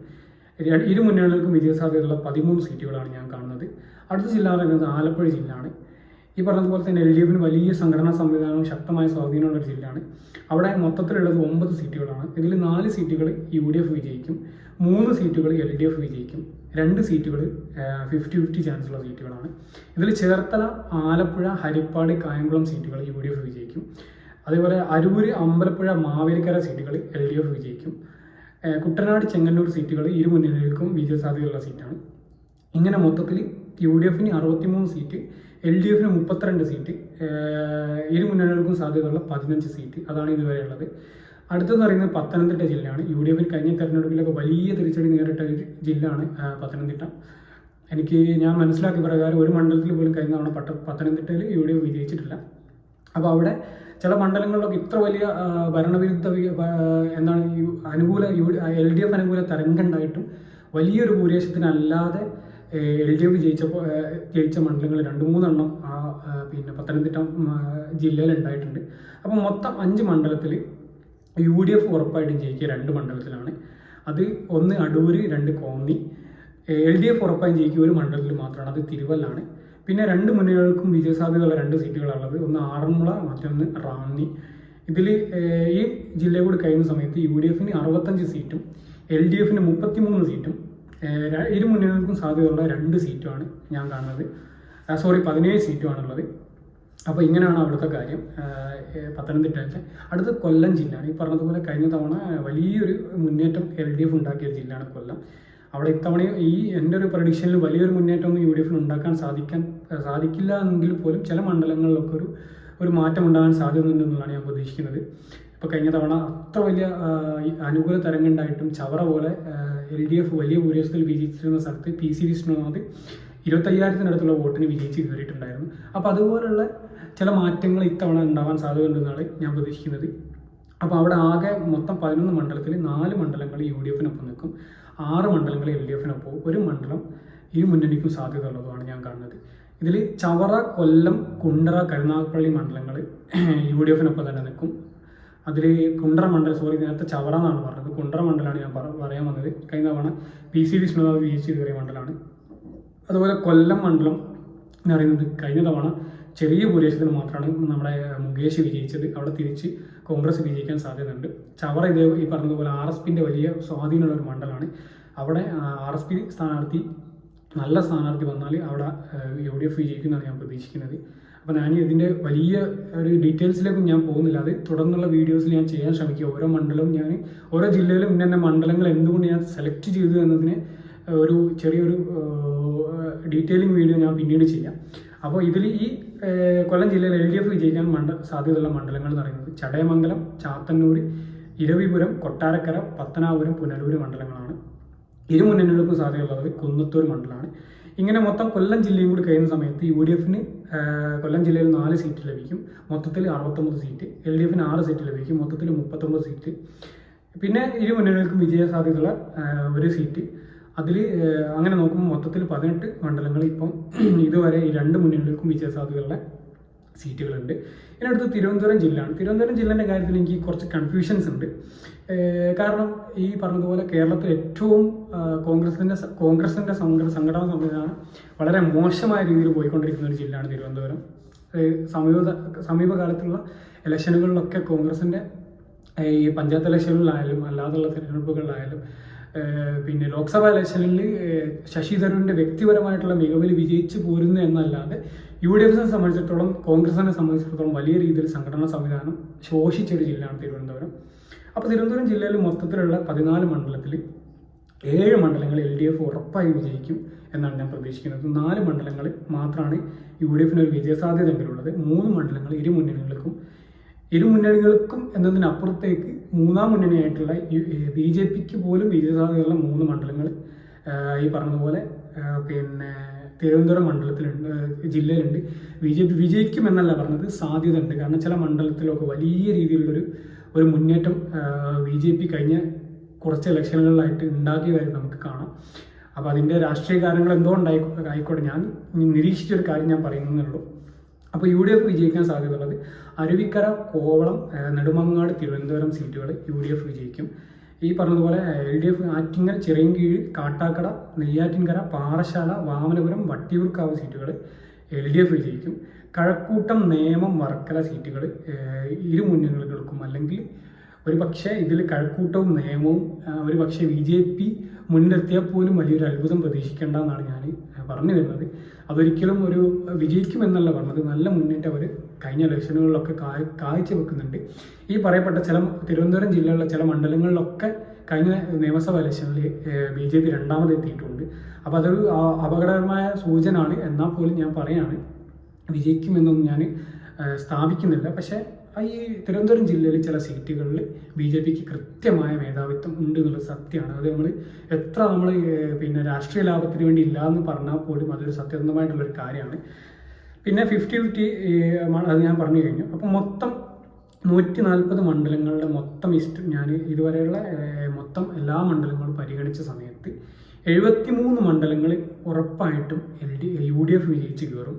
ഇരു മുന്നണികൾക്കും വിജയസാധ്യതയുള്ള 13 സീറ്റുകളാണ് ഞാൻ കാണുന്നത്. അടുത്ത ജില്ല പറയുന്നത് ആലപ്പുഴ ജില്ലയാണ്. ഈ പറഞ്ഞതുപോലെ തന്നെ എൽ ഡി എഫിന് വലിയ സംഘടനാ സംവിധാനവും ശക്തമായ സ്വാധീനമുള്ള ഒരു ജില്ലയാണ്. അവിടെ മൊത്തത്തിലുള്ളത് 9 സീറ്റുകളാണ്. ഇതിൽ 4 സീറ്റുകൾ യു ഡി എഫ് വിജയിക്കും, 3 സീറ്റുകൾ എൽ ഡി എഫ് വിജയിക്കും, 2 സീറ്റുകൾ 50-50 ചാൻസുള്ള സീറ്റുകളാണ്. ഇതിൽ ചേർത്തല, ആലപ്പുഴ, ഹരിപ്പാട്, കായംകുളം സീറ്റുകൾ യു ഡി എഫ് വിജയിക്കും. അതേപോലെ അരൂര്, അമ്പലപ്പുഴ, മാവേലിക്കര സീറ്റുകൾ എൽ ഡി എഫ് വിജയിക്കും. കുട്ടനാട്, ചെങ്ങന്നൂർ സീറ്റുകൾ ഇരു മുന്നണികൾക്കും വിജയസാധ്യതയുള്ള സീറ്റാണ്. ഇങ്ങനെ മൊത്തത്തിൽ യു ഡി എഫിന് 63 സീറ്റ്, എൽ ഡി എഫിന് 32 സീറ്റ്, ഇരു മുന്നണികൾക്കും സാധ്യതയുള്ള 15 സീറ്റ്. അതാണ് ഇതുവരെ ഉള്ളത്. അടുത്തെന്ന് പറയുന്നത് പത്തനംതിട്ട ജില്ലയാണ്. യു ഡി എഫിൽ കഴിഞ്ഞ തെരഞ്ഞെടുപ്പിലൊക്കെ വലിയ തിരിച്ചടി നേരിട്ട ഒരു ജില്ലയാണ് പത്തനംതിട്ട. ഞാൻ മനസ്സിലാക്കിയ പ്രകാരം ഒരു മണ്ഡലത്തിൽ പോലും കഴിഞ്ഞ തവണ പത്തനംതിട്ടയിൽ യു ഡി എഫ് വിജയിച്ചിട്ടില്ല. അപ്പോൾ അവിടെ ചില മണ്ഡലങ്ങളിലൊക്കെ ഇത്ര വലിയ ഭരണവിരുദ്ധ എന്താണ് എൽ ഡി എഫ് അനുകൂല തരംഗമുണ്ടായിട്ടും വലിയൊരു ഭൂരിപക്ഷത്തിനല്ലാതെ എൽ ഡി എഫ് ജയിച്ച മണ്ഡലങ്ങൾ 2-3 എണ്ണം പിന്നെ പത്തനംതിട്ട ജില്ലയിൽ ഉണ്ടായിട്ടുണ്ട്. അപ്പോൾ മൊത്തം 5 മണ്ഡലത്തിൽ യു ഡി എഫ് ഉറപ്പായിട്ടും ജയിക്കുക 2 മണ്ഡലത്തിലാണ്. അത് 1 Adoor, 2 Konni. L D F ഉറപ്പായും ജയിക്കുക 1 മണ്ഡലത്തിൽ മാത്രമാണ്, അത് തിരുവല്ലാണ്. പിന്നെ 2 മുന്നണികൾക്കും വിജയസാധ്യതയുള്ള 2 സീറ്റുകളാണുള്ളത്. ഒന്ന് ആറന്മുള, മറ്റൊന്ന് റാന്നി. ഇതിൽ ഈ ജില്ലയിൽ കൂടി കഴിയുന്ന സമയത്ത് യു ഡി എഫിന് 65 സീറ്റും എൽ ഡി എഫിന് 33 സീറ്റും ഇരു മുന്നണികൾക്കും സാധ്യതയുള്ള 2 സീറ്റുമാണ് ഞാൻ കാണുന്നത്. 17 സീറ്റുമാണുള്ളത്. അപ്പോൾ ഇങ്ങനെയാണ് അവിടുത്തെ കാര്യം പത്തനംതിട്ടയിലെ. അടുത്ത കൊല്ലം ജില്ലയാണ്. ഈ പറഞ്ഞതുപോലെ കഴിഞ്ഞ തവണ വലിയൊരു മുന്നേറ്റം എൽ ഡി എഫ് ഉണ്ടാക്കിയ ജില്ലയാണ് കൊല്ലം. അവിടെ ഇത്തവണ എൻ്റെ ഒരു പ്രഡിക്ഷനിൽ വലിയൊരു മുന്നേറ്റമൊന്നും യു ഡി എഫിന് ഉണ്ടാക്കാൻ സാധിക്കില്ല എങ്കിൽ പോലും ചില മണ്ഡലങ്ങളിലൊക്കെ ഒരു മാറ്റം ഉണ്ടാകാൻ സാധ്യതയുണ്ടെന്നുള്ളതാണ് ഞാൻ പ്രതീക്ഷിക്കുന്നത്. ഇപ്പോൾ കഴിഞ്ഞ തവണ അത്ര വലിയ അനുകൂല തരംഗമുണ്ടായിട്ടും ചവറ പോലെ എൽ ഡി എഫ് വലിയ ഭൂരിപക്ഷത്തിൽ വിജയിച്ചിരുന്ന സ്ഥലത്ത് പി സി വിഷ്ണുനാഥ് 25,000-അടുത്തുള്ള വോട്ടിന് വിജയിച്ച് കയറിയിട്ടുണ്ടായിരുന്നു. അപ്പോൾ അതുപോലുള്ള ചില മാറ്റങ്ങൾ ഇത്തവണ ഉണ്ടാവാൻ സാധ്യതയുണ്ടെന്നാണ് ഞാൻ പ്രതീക്ഷിക്കുന്നത്. അപ്പോൾ അവിടെ ആകെ മൊത്തം 11 മണ്ഡലത്തിൽ 4 മണ്ഡലങ്ങൾ യു ഡി എഫിനൊപ്പം നിൽക്കും, 6 മണ്ഡലങ്ങൾ എൽ ഡി എഫിനൊപ്പം, 1 മണ്ഡലം ഈ മുന്നണിക്കും സാധ്യത ഉള്ളതുമാണ് ഞാൻ കാണുന്നത്. ഇതിൽ ചവറ, കൊല്ലം, കുണ്ടറ, കരുനാഗപ്പള്ളി മണ്ഡലങ്ങൾ യു ഡി എഫിനൊപ്പം തന്നെ നിൽക്കും. അതിൽ കുണ്ടറ മണ്ഡലം, നേരത്തെ ചവറ എന്നാണ് പറഞ്ഞത്, കുണ്ടറ മണ്ഡലമാണ് ഞാൻ പറയാൻ വന്നത്. കഴിഞ്ഞ തവണ പി സി വിഷ്ണുനാഥ് വിജയിച്ച് കയറിയ മണ്ഡലമാണ്. അതുപോലെ കൊല്ലം മണ്ഡലം എന്ന് പറയുന്നത് കഴിഞ്ഞ തവണ ചെറിയ ഭൂരിപക്ഷത്തിന് മാത്രമാണ് നമ്മുടെ മുകേഷ് വിജയിച്ചത്. അവിടെ തിരിച്ച് കോൺഗ്രസ് വിജയിക്കാൻ സാധ്യതയുണ്ട്. ചവറ ഈ പറഞ്ഞതുപോലെ ആർ എസ് പിൻ്റെ വലിയ സ്വാധീനമുള്ള ഒരു മണ്ഡലമാണ്. അവിടെ ആർ എസ് പി സ്ഥാനാർത്ഥി നല്ല സ്ഥാനാർത്ഥി വന്നാൽ അവിടെ യു ഡി എഫ് വിജയിക്കുന്നതാണ് ഞാൻ പ്രതീക്ഷിക്കുന്നത്. അപ്പോൾ ഞാൻ ഇതിൻ്റെ വലിയ ഒരു ഡീറ്റെയിൽസിലേക്കും ഞാൻ പോകുന്നില്ല. അത് തുടർന്നുള്ള വീഡിയോസിൽ ഞാൻ ചെയ്യാൻ ശ്രമിക്കുക. ഓരോ മണ്ഡലവും ഓരോ ജില്ലയിലും ഇന്ന മണ്ഡലങ്ങൾ എന്തുകൊണ്ട് ഞാൻ സെലക്ട് ചെയ്തു എന്നതിന് ഒരു ചെറിയൊരു ഡീറ്റെയിലിംഗ് വീഡിയോ ഞാൻ പിന്നീട് ചെയ്യാം. അപ്പോൾ ഇതിൽ ഈ കൊല്ലം ജില്ലയിൽ എൽ ഡി എഫ് വിജയിക്കാൻ സാധ്യതയുള്ള മണ്ഡലങ്ങൾ എന്ന് പറയുന്നത് ചടയമംഗലം, ചാത്തന്നൂർ, ഇരവിപുരം, കൊട്ടാരക്കര, പത്തനാപുരം, പുനലൂർ മണ്ഡലങ്ങളാണ്. ഇരു മുന്നണികൾക്കും സാധ്യതയുള്ളത് കുന്നത്തൂർ മണ്ഡലമാണ്. ഇങ്ങനെ മൊത്തം കൊല്ലം ജില്ലയും കൂടി കഴിയുന്ന സമയത്ത് യു ഡി എഫിന് കൊല്ലം ജില്ലയിൽ 4 സീറ്റ് ലഭിക്കും, മൊത്തത്തിൽ 69 സീറ്റ്. എൽ ഡി എഫിന് 6 സീറ്റ് ലഭിക്കും, മൊത്തത്തിൽ 39 സീറ്റ്. പിന്നെ ഇരു മുന്നണികൾക്കും വിജയസാധ്യതയുള്ള 1 സീറ്റ്. അതിൽ അങ്ങനെ നോക്കുമ്പോൾ മൊത്തത്തിൽ 18 മണ്ഡലങ്ങൾ ഇപ്പം ഇതുവരെ ഈ 2 മുന്നണികൾക്കും വിജയസാധ്യതയുള്ള സീറ്റുകളുണ്ട്. ഇതിനടുത്ത് തിരുവനന്തപുരം ജില്ലയാണ്. തിരുവനന്തപുരം ജില്ലേൻ്റെ കാര്യത്തിൽ എനിക്ക് കുറച്ച് കൺഫ്യൂഷൻസ് ഉണ്ട്. കാരണം ഈ പറഞ്ഞതുപോലെ കേരളത്തിൽ ഏറ്റവും കോൺഗ്രസിൻ്റെ സംഘടനാ സംവിധാനം വളരെ മോശമായ രീതിയിൽ പോയിക്കൊണ്ടിരിക്കുന്ന ഒരു ജില്ലയാണ് തിരുവനന്തപുരം. സമീപകാലത്തുള്ള ഇലക്ഷനുകളിലൊക്കെ കോൺഗ്രസിൻ്റെ ഈ പഞ്ചായത്ത് ഇലക്ഷനുകളിലായാലും അല്ലാതുള്ള തിരഞ്ഞെടുപ്പുകളിലായാലും പിന്നെ ലോക്സഭാ ഇലക്ഷനിൽ ശശി തരൂരിൻ്റെ വ്യക്തിപരമായിട്ടുള്ള മികവിൽ വിജയിച്ചു പോരുന്നു എന്നല്ലാതെ UDFനെ സംബന്ധിച്ചിടത്തോളം കോൺഗ്രസിനെ സംബന്ധിച്ചിടത്തോളം വലിയ രീതിയിൽ സംഘടനാ സംവിധാനം ശോഷിച്ചൊരു ജില്ലയാണ് തിരുവനന്തപുരം. അപ്പോൾ തിരുവനന്തപുരം ജില്ലയിൽ മൊത്തത്തിലുള്ള 14 മണ്ഡലത്തിൽ 7 മണ്ഡലങ്ങൾ LDF ഉറപ്പായി വിജയിക്കും എന്നാണ് ഞാൻ പ്രതീക്ഷിക്കുന്നത്. 4 മണ്ഡലങ്ങൾ മാത്രമാണ് UDFന് ഒരു വിജയസാധ്യത എങ്കിലുള്ളത്. 3 മണ്ഡലങ്ങൾ ഇരു മുന്നണികൾക്കും എന്നതിനപ്പുറത്തേക്ക് മൂന്നാം മുന്നണിയായിട്ടുള്ള BJPക്ക് പോലും വിജയസാധ്യതയുള്ള 3 മണ്ഡലങ്ങൾ ഈ പറഞ്ഞതുപോലെ പിന്നെ തിരുവനന്തപുരം ജില്ലയിലുണ്ട്. BJP വിജയിക്കും എന്നല്ല പറഞ്ഞത്, സാധ്യത ഉണ്ട്. കാരണം ചില മണ്ഡലത്തിലൊക്കെ വലിയ രീതിയിലുള്ളൊരു മുന്നേറ്റം BJP കഴിഞ്ഞ കുറച്ച് ഇലക്ഷനുകളിലായിട്ട് ഉണ്ടാക്കിയതായിട്ട് നമുക്ക് കാണാം. അപ്പോൾ അതിൻ്റെ രാഷ്ട്രീയ കാര്യങ്ങൾ എന്തോ ആയിക്കോട്ടെ, ഞാൻ നിരീക്ഷിച്ചൊരു കാര്യം ഞാൻ പറയുന്നുള്ളൂ. അപ്പോൾ UDF വിജയിക്കാൻ സാധ്യതയുള്ളത് അരുവിക്കര, കോവളം, നെടുമങ്ങാട്, തിരുവനന്തപുരം സീറ്റുകൾ UDF വിജയിക്കും. ഈ പറഞ്ഞതുപോലെ LDF ആറ്റിങ്ങൽ, ചിറയൻകീഴ്, കാട്ടാക്കട, നെയ്യാറ്റിൻകര, പാറശാല, വാമനപുരം, വട്ടിയൂർക്കാവ് സീറ്റുകൾ LDF വിജയിക്കും. കഴക്കൂട്ടം, നേമം, വർക്കല സീറ്റുകൾ ഇരു മുന്നണികൾക്കും, അല്ലെങ്കിൽ ഒരു പക്ഷേ ഇതിൽ കഴക്കൂട്ടവും നേമവും ഒരു പക്ഷേ BJP മുൻനിർത്തിയാൽ പോലും വലിയൊരു അത്ഭുതം പ്രതീക്ഷിക്കേണ്ട എന്നാണ് ഞാൻ പറഞ്ഞു വരുന്നത്. അതൊരിക്കലും ഒരു വിജയിക്കുമെന്നല്ല പറഞ്ഞത്, നല്ല മുന്നേറ്റം അവർ കഴിഞ്ഞ ഇലക്ഷനുകളിലൊക്കെ കാഴ്ചവെക്കുന്നുണ്ട്. ഈ പറയപ്പെട്ട തിരുവനന്തപുരം ജില്ലയിലുള്ള ചില മണ്ഡലങ്ങളിലൊക്കെ കഴിഞ്ഞ നിയമസഭാ ഇലക്ഷനിൽ BJP രണ്ടാമതെത്തിയിട്ടുണ്ട്. അപ്പോൾ അതൊരു അപകടകരമായ സൂചനയാണ്. എന്നാൽ പോലും ഞാൻ പറയാണ്, വിജയിക്കുമെന്നൊന്നും ഞാൻ സ്ഥാപിക്കുന്നില്ല. പക്ഷേ ഈ തിരുവനന്തപുരം ജില്ലയിൽ ചില സീറ്റുകളിൽ BJPക്ക് കൃത്യമായ മേധാവിത്വം ഉണ്ട് എന്നുള്ളത് സത്യമാണ്. അത് എത്ര നമ്മൾ പിന്നെ രാഷ്ട്രീയ ലാഭത്തിന് വേണ്ടി ഇല്ല എന്ന് പറഞ്ഞാൽ പോലും അതൊരു സത്യസന്ധമായിട്ടുള്ളൊരു കാര്യമാണ്. പിന്നെ 50-50 അത് ഞാൻ പറഞ്ഞു കഴിഞ്ഞു. അപ്പം മൊത്തം 140 മണ്ഡലങ്ങളുടെ മൊത്തം ഞാൻ ഇതുവരെയുള്ള മൊത്തം എല്ലാ മണ്ഡലങ്ങളും പരിഗണിച്ച സമയത്ത് 73 മണ്ഡലങ്ങൾ ഉറപ്പായിട്ടും UDF വിജയിച്ച് കയറും.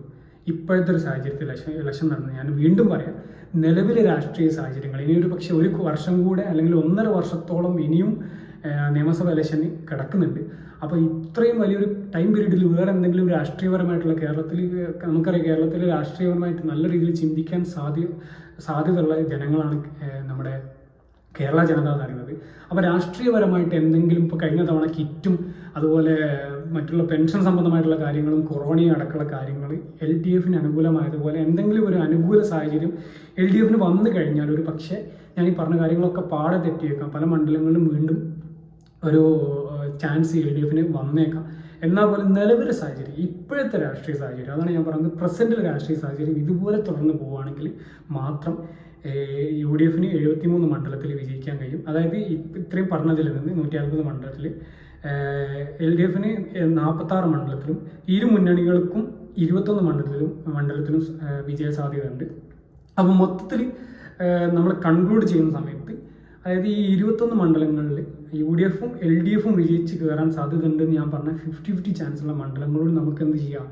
ഇപ്പോഴത്തെ ഒരു സാഹചര്യത്തിൽ ഇലക്ഷൻ നടന്നു. ഞാൻ വീണ്ടും പറയാം, നിലവിലെ രാഷ്ട്രീയ സാഹചര്യങ്ങൾ ഇനിയൊരു പക്ഷേ ഒരു വർഷം കൂടെ അല്ലെങ്കിൽ 1.5 വർഷത്തോളം ഇനിയും നിയമസഭ ഇലക്ഷന് കിടക്കുന്നുണ്ട്. അപ്പോൾ ഇത്രയും വലിയൊരു ടൈം പീരീഡിൽ വേറെ എന്തെങ്കിലും രാഷ്ട്രീയപരമായിട്ടുള്ള നമുക്കറിയാം, കേരളത്തിൽ രാഷ്ട്രീയപരമായിട്ട് നല്ല രീതിയിൽ ചിന്തിക്കാൻ സാധ്യതയുള്ള ജനങ്ങളാണ് നമ്മുടെ കേരള ജനത എന്ന് പറയുന്നത്. അപ്പോൾ രാഷ്ട്രീയപരമായിട്ട് എന്തെങ്കിലും ഇപ്പോൾ കഴിഞ്ഞ തവണ കിറ്റും അതുപോലെ മറ്റുള്ള പെൻഷൻ സംബന്ധമായിട്ടുള്ള കാര്യങ്ങളും കൊറോണയും അടക്കമുള്ള കാര്യങ്ങൾ LDFന് അനുകൂലമായതുപോലെ എന്തെങ്കിലും ഒരു അനുകൂല സാഹചര്യം LDFന് വന്നു കഴിഞ്ഞാൽ ഒരു പക്ഷേ ഞാൻ ഈ പറഞ്ഞ കാര്യങ്ങളൊക്കെ പാടെ തെറ്റിയേക്കാം. പല മണ്ഡലങ്ങളിലും വീണ്ടും ഒരു ചാൻസ് LDFന് വന്നേക്കാം. എന്നാൽ പോലും നിലവിലെ സാഹചര്യം, ഇപ്പോഴത്തെ രാഷ്ട്രീയ സാഹചര്യം, അതാണ് ഞാൻ പറയുന്നത്, പ്രസൻറ്റിലെ രാഷ്ട്രീയ സാഹചര്യം ഇതുപോലെ തുടർന്ന് പോവുകയാണെങ്കിൽ മാത്രം UDFന് 73 മണ്ഡലത്തിൽ വിജയിക്കാൻ കഴിയും. അതായത് ഇത്രയും പറഞ്ഞതിൽ നിന്ന് 140 മണ്ഡലത്തിൽ LDFന് 46 മണ്ഡലത്തിലും ഇരു മുന്നണികൾക്കും 21 മണ്ഡലത്തിലും വിജയ സാധ്യതയുണ്ട്. അപ്പം മൊത്തത്തിൽ നമ്മൾ കൺക്ലൂഡ് ചെയ്യുന്ന സമയത്ത് അതായത് ഈ 21 മണ്ഡലങ്ങളിൽ UDFും LDFും വിജയിച്ച് കയറാൻ സാധ്യതയുണ്ടെന്ന് ഞാൻ പറഞ്ഞ 50-50 ചാൻസുള്ള മണ്ഡലങ്ങളോട് നമുക്ക് എന്ത് ചെയ്യാം,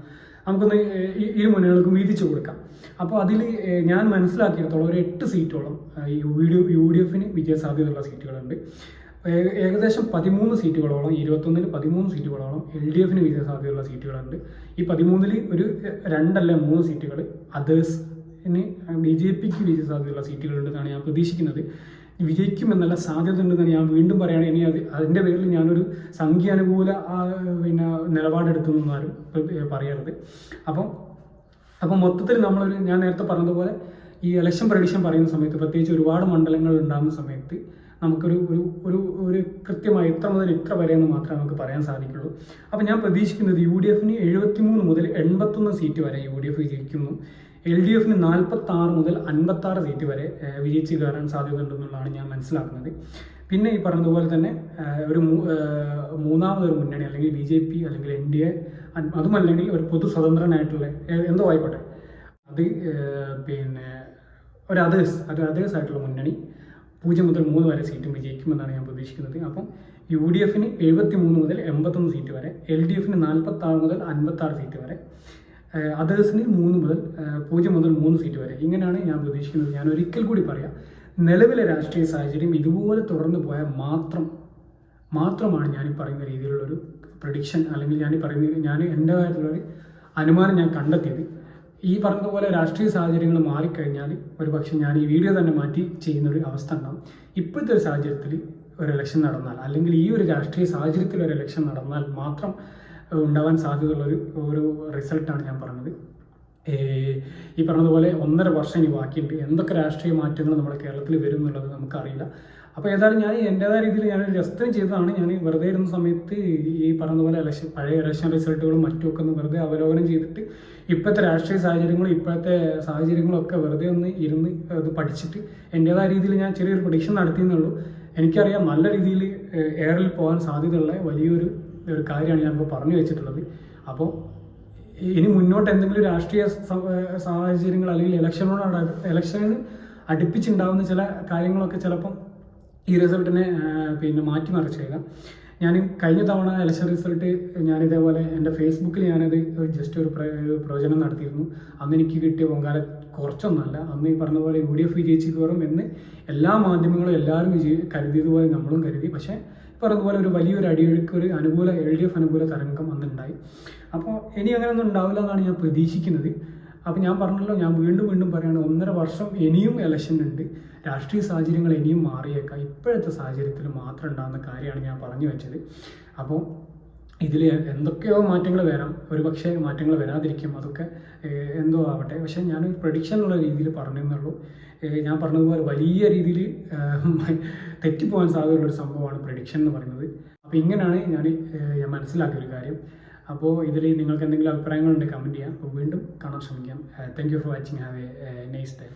നമുക്കൊന്ന് ഇരു മുന്നണികൾക്കും വീതിച്ചു കൊടുക്കാം. അപ്പോൾ അതിൽ ഞാൻ മനസ്സിലാക്കിയിടത്തോളം ഒരു 8 സീറ്റോളം UDFന് വിജയ സാധ്യതയുള്ള സീറ്റുകളുണ്ട്. ഏകദേശം 13 സീറ്റുകളോളം, 21-ൽ 13 സീറ്റുകളോളം LDFന് വിജയ സാധ്യതയുള്ള സീറ്റുകളുണ്ട്. ഈ 13-ൽ ഒരു 2 അല്ല 3 സീറ്റുകൾ അതേഴ്സിന് BJPക്ക് വിജയ സാധ്യതയുള്ള സീറ്റുകളുണ്ടെന്നാണ് ഞാൻ പ്രതീക്ഷിക്കുന്നത്. വിജയിക്കുമെന്നല്ല, സാധ്യത ഉണ്ടെന്ന് ഞാൻ വീണ്ടും പറയുകയാണ്. ഇനി അതിൻ്റെ പേരിൽ ഞാനൊരു സംഖ്യാനുകൂല നിലപാടെടുത്തൊന്നും ആരും പറയരുത്. അപ്പം മൊത്തത്തിൽ ഞാൻ നേരത്തെ പറഞ്ഞതുപോലെ ഈ ഇലക്ഷൻ പ്രഡിക്ഷൻ പറയുന്ന സമയത്ത്, പ്രത്യേകിച്ച് ഒരുപാട് മണ്ഡലങ്ങൾ ഉണ്ടാകുന്ന സമയത്ത് നമുക്കൊരു ഒരു കൃത്യമായി ഇത്ര മുതൽ ഇത്ര വരെ എന്ന് മാത്രമേ നമുക്ക് പറയാൻ സാധിക്കുള്ളൂ. അപ്പം ഞാൻ പ്രതീക്ഷിക്കുന്നത് UDFന് 73 മുതൽ 81 സീറ്റ് വരെ UDF വിജയിക്കുന്നു. LDFന് 46 മുതൽ 56 സീറ്റ് വരെ വിജയിച്ച് കയറാൻ സാധ്യതയുണ്ടെന്നുള്ളതാണ് ഞാൻ മനസ്സിലാക്കുന്നത്. പിന്നെ ഈ പറഞ്ഞതുപോലെ തന്നെ ഒരു മൂന്നാമതൊരു മുന്നണി അല്ലെങ്കിൽ BJP അല്ലെങ്കിൽ NDA, അതുമല്ലെങ്കിൽ ഒരു പൊതു സ്വതന്ത്രനായിട്ടുള്ള എന്തോ ആയിക്കോട്ടെ, അത് പിന്നെ ഒരു അതേഴ്സ് ആയിട്ടുള്ള മുന്നണി 0 മുതൽ 3 വരെ സീറ്റും വിജയിക്കുമെന്നാണ് ഞാൻ പ്രതീക്ഷിക്കുന്നത്. അപ്പം UDFന് 73 മുതൽ 81 സീറ്റ് വരെ, LDFന് 46 മുതൽ 56 സീറ്റ് വരെ, അതേഴ്സിന് 0 മുതൽ 3 സീറ്റ് വരെ. ഇങ്ങനെയാണ് ഞാൻ പ്രതീക്ഷിക്കുന്നത്. ഞാൻ ഒരിക്കൽ കൂടി പറയാം, നിലവിലെ രാഷ്ട്രീയ സാഹചര്യം ഇതുപോലെ തുടർന്ന് പോയാൽ മാത്രമാണ് ഞാൻ ഈ പറയുന്ന രീതിയിലുള്ളൊരു പ്രഡിക്ഷൻ, അല്ലെങ്കിൽ ഞാൻ എൻ്റെ കാര്യത്തിലുള്ളൊരു അനുമാനം ഞാൻ കണ്ടെത്തിയത്. ഈ പറഞ്ഞതുപോലെ രാഷ്ട്രീയ സാഹചര്യങ്ങൾ മാറിക്കഴിഞ്ഞാൽ ഒരു പക്ഷേ ഞാൻ ഈ വീഡിയോ തന്നെ മാറ്റി ചെയ്യുന്നൊരു അവസ്ഥ ഉണ്ടാകും. ഇപ്പോഴത്തെ ഒരു സാഹചര്യത്തിൽ ഒരു ഇലക്ഷൻ നടന്നാൽ, അല്ലെങ്കിൽ ഈ ഒരു രാഷ്ട്രീയ സാഹചര്യത്തിൽ ഒരു ഇലക്ഷൻ നടന്നാൽ മാത്രം ഉണ്ടാവാൻ സാധ്യതയുള്ളൊരു റിസൾട്ടാണ് ഞാൻ പറഞ്ഞത്. ഈ പറഞ്ഞതുപോലെ 1.5 വർഷം ഇനി ബാക്കിയുണ്ട്. എന്തൊക്കെ രാഷ്ട്രീയ മാറ്റങ്ങൾ നമ്മുടെ കേരളത്തിൽ വരും എന്നുള്ളത് നമുക്കറിയില്ല. അപ്പോൾ ഏതായാലും ഞാൻ എൻ്റേതായ രീതിയിൽ ഞാനൊരു രസത്തിന് ചെയ്തതാണ്. ഞാൻ വെറുതെ ഇരുന്ന സമയത്ത് ഈ പറഞ്ഞതുപോലെ പഴയ ഇലക്ഷൻ റിസൾട്ടുകളും മറ്റുമൊക്കെ ഒന്ന് വെറുതെ അവലോകനം ചെയ്തിട്ട് ഇപ്പോഴത്തെ രാഷ്ട്രീയ സാഹചര്യങ്ങളും ഒക്കെ വെറുതെ ഒന്ന് ഇരുന്ന് അത് പഠിച്ചിട്ട് എൻ്റേതായ രീതിയിൽ ഞാൻ ചെറിയൊരു പ്രഡിക്ഷൻ നടത്തിയെന്നുള്ളൂ. എനിക്കറിയാം നല്ല രീതിയിൽ എയറിൽ പോകാൻ സാധ്യതയുള്ള വലിയൊരു കാര്യമാണ് ഞാനിപ്പോൾ പറഞ്ഞു വെച്ചിട്ടുള്ളത്. അപ്പോൾ ഇനി മുന്നോട്ട് എന്തെങ്കിലും രാഷ്ട്രീയ സാഹചര്യങ്ങൾ അല്ലെങ്കിൽ ഇലക്ഷന് അടുപ്പിച്ചുണ്ടാകുന്ന ചില കാര്യങ്ങളൊക്കെ ചിലപ്പം ഈ റിസൾട്ടിനെ മാറ്റിമറിച്ചേക്കാം. ഞാൻ കഴിഞ്ഞ തവണ ഇലക്ഷൻ റിസൾട്ട് ഇതേപോലെ എൻ്റെ ഫേസ്ബുക്കിൽ ഞാനത് ജസ്റ്റ് ഒരു പ്രവചനം നടത്തിയിരുന്നു. അന്ന് എനിക്ക് കിട്ടിയ പൊങ്കാല കുറച്ചൊന്നുമല്ല. അന്ന് ഈ പറഞ്ഞതുപോലെ UDF വിജയിച്ച് കയറും എന്ന് എല്ലാ മാധ്യമങ്ങളും എല്ലാവരും കരുതിയതുപോലെ നമ്മളും കരുതി. പക്ഷേ പറഞ്ഞതുപോലെ ഒരു വലിയൊരു അടിയൊഴുക്ക്, ഒരു LDF അനുകൂല തരംഗം അന്നുണ്ടായി. അപ്പോൾ ഇനി അങ്ങനെയൊന്നും ഉണ്ടാവില്ല എന്നാണ് ഞാൻ പ്രതീക്ഷിക്കുന്നത്. അപ്പോൾ ഞാൻ പറഞ്ഞല്ലോ, ഞാൻ വീണ്ടും പറയുകയാണ്, 1.5 വർഷം ഇനിയും ഇലക്ഷൻ ഉണ്ട്. രാഷ്ട്രീയ സാഹചര്യങ്ങൾ ഇനിയും മാറിയേക്കാം. ഇപ്പോഴത്തെ സാഹചര്യത്തിൽ മാത്രം ഉണ്ടാകുന്ന കാര്യമാണ് ഞാൻ പറഞ്ഞു വെച്ചത്. അപ്പോൾ ഇതിൽ എന്തൊക്കെയോ മാറ്റങ്ങൾ വരാം, ഒരു പക്ഷേ മാറ്റങ്ങൾ വരാതിരിക്കും, അതൊക്കെ എന്തോ ആവട്ടെ. പക്ഷേ ഞാനൊരു പ്രഡിക്ഷൻ ഉള്ള രീതിയിൽ പറഞ്ഞെന്നുള്ളൂ. ഞാൻ പറഞ്ഞതുപോലെ വലിയ രീതിയിൽ തെറ്റിപ്പോകാൻ സാധ്യതയുള്ളൊരു സംഭവമാണ് പ്രഡിക്ഷൻ എന്ന് പറയുന്നത്. അപ്പോൾ ഇങ്ങനെയാണ് ഞാൻ മനസ്സിലാക്കിയൊരു കാര്യം. അപ്പോൾ ഇതിൽ നിങ്ങൾക്ക് എന്തെങ്കിലും അഭിപ്രായങ്ങളുണ്ടെങ്കിൽ കമൻറ്റ് ചെയ്യാം. അപ്പോൾ വീണ്ടും കാണാൻ ശ്രമിക്കാം. Thank you for watching. Have A nice day.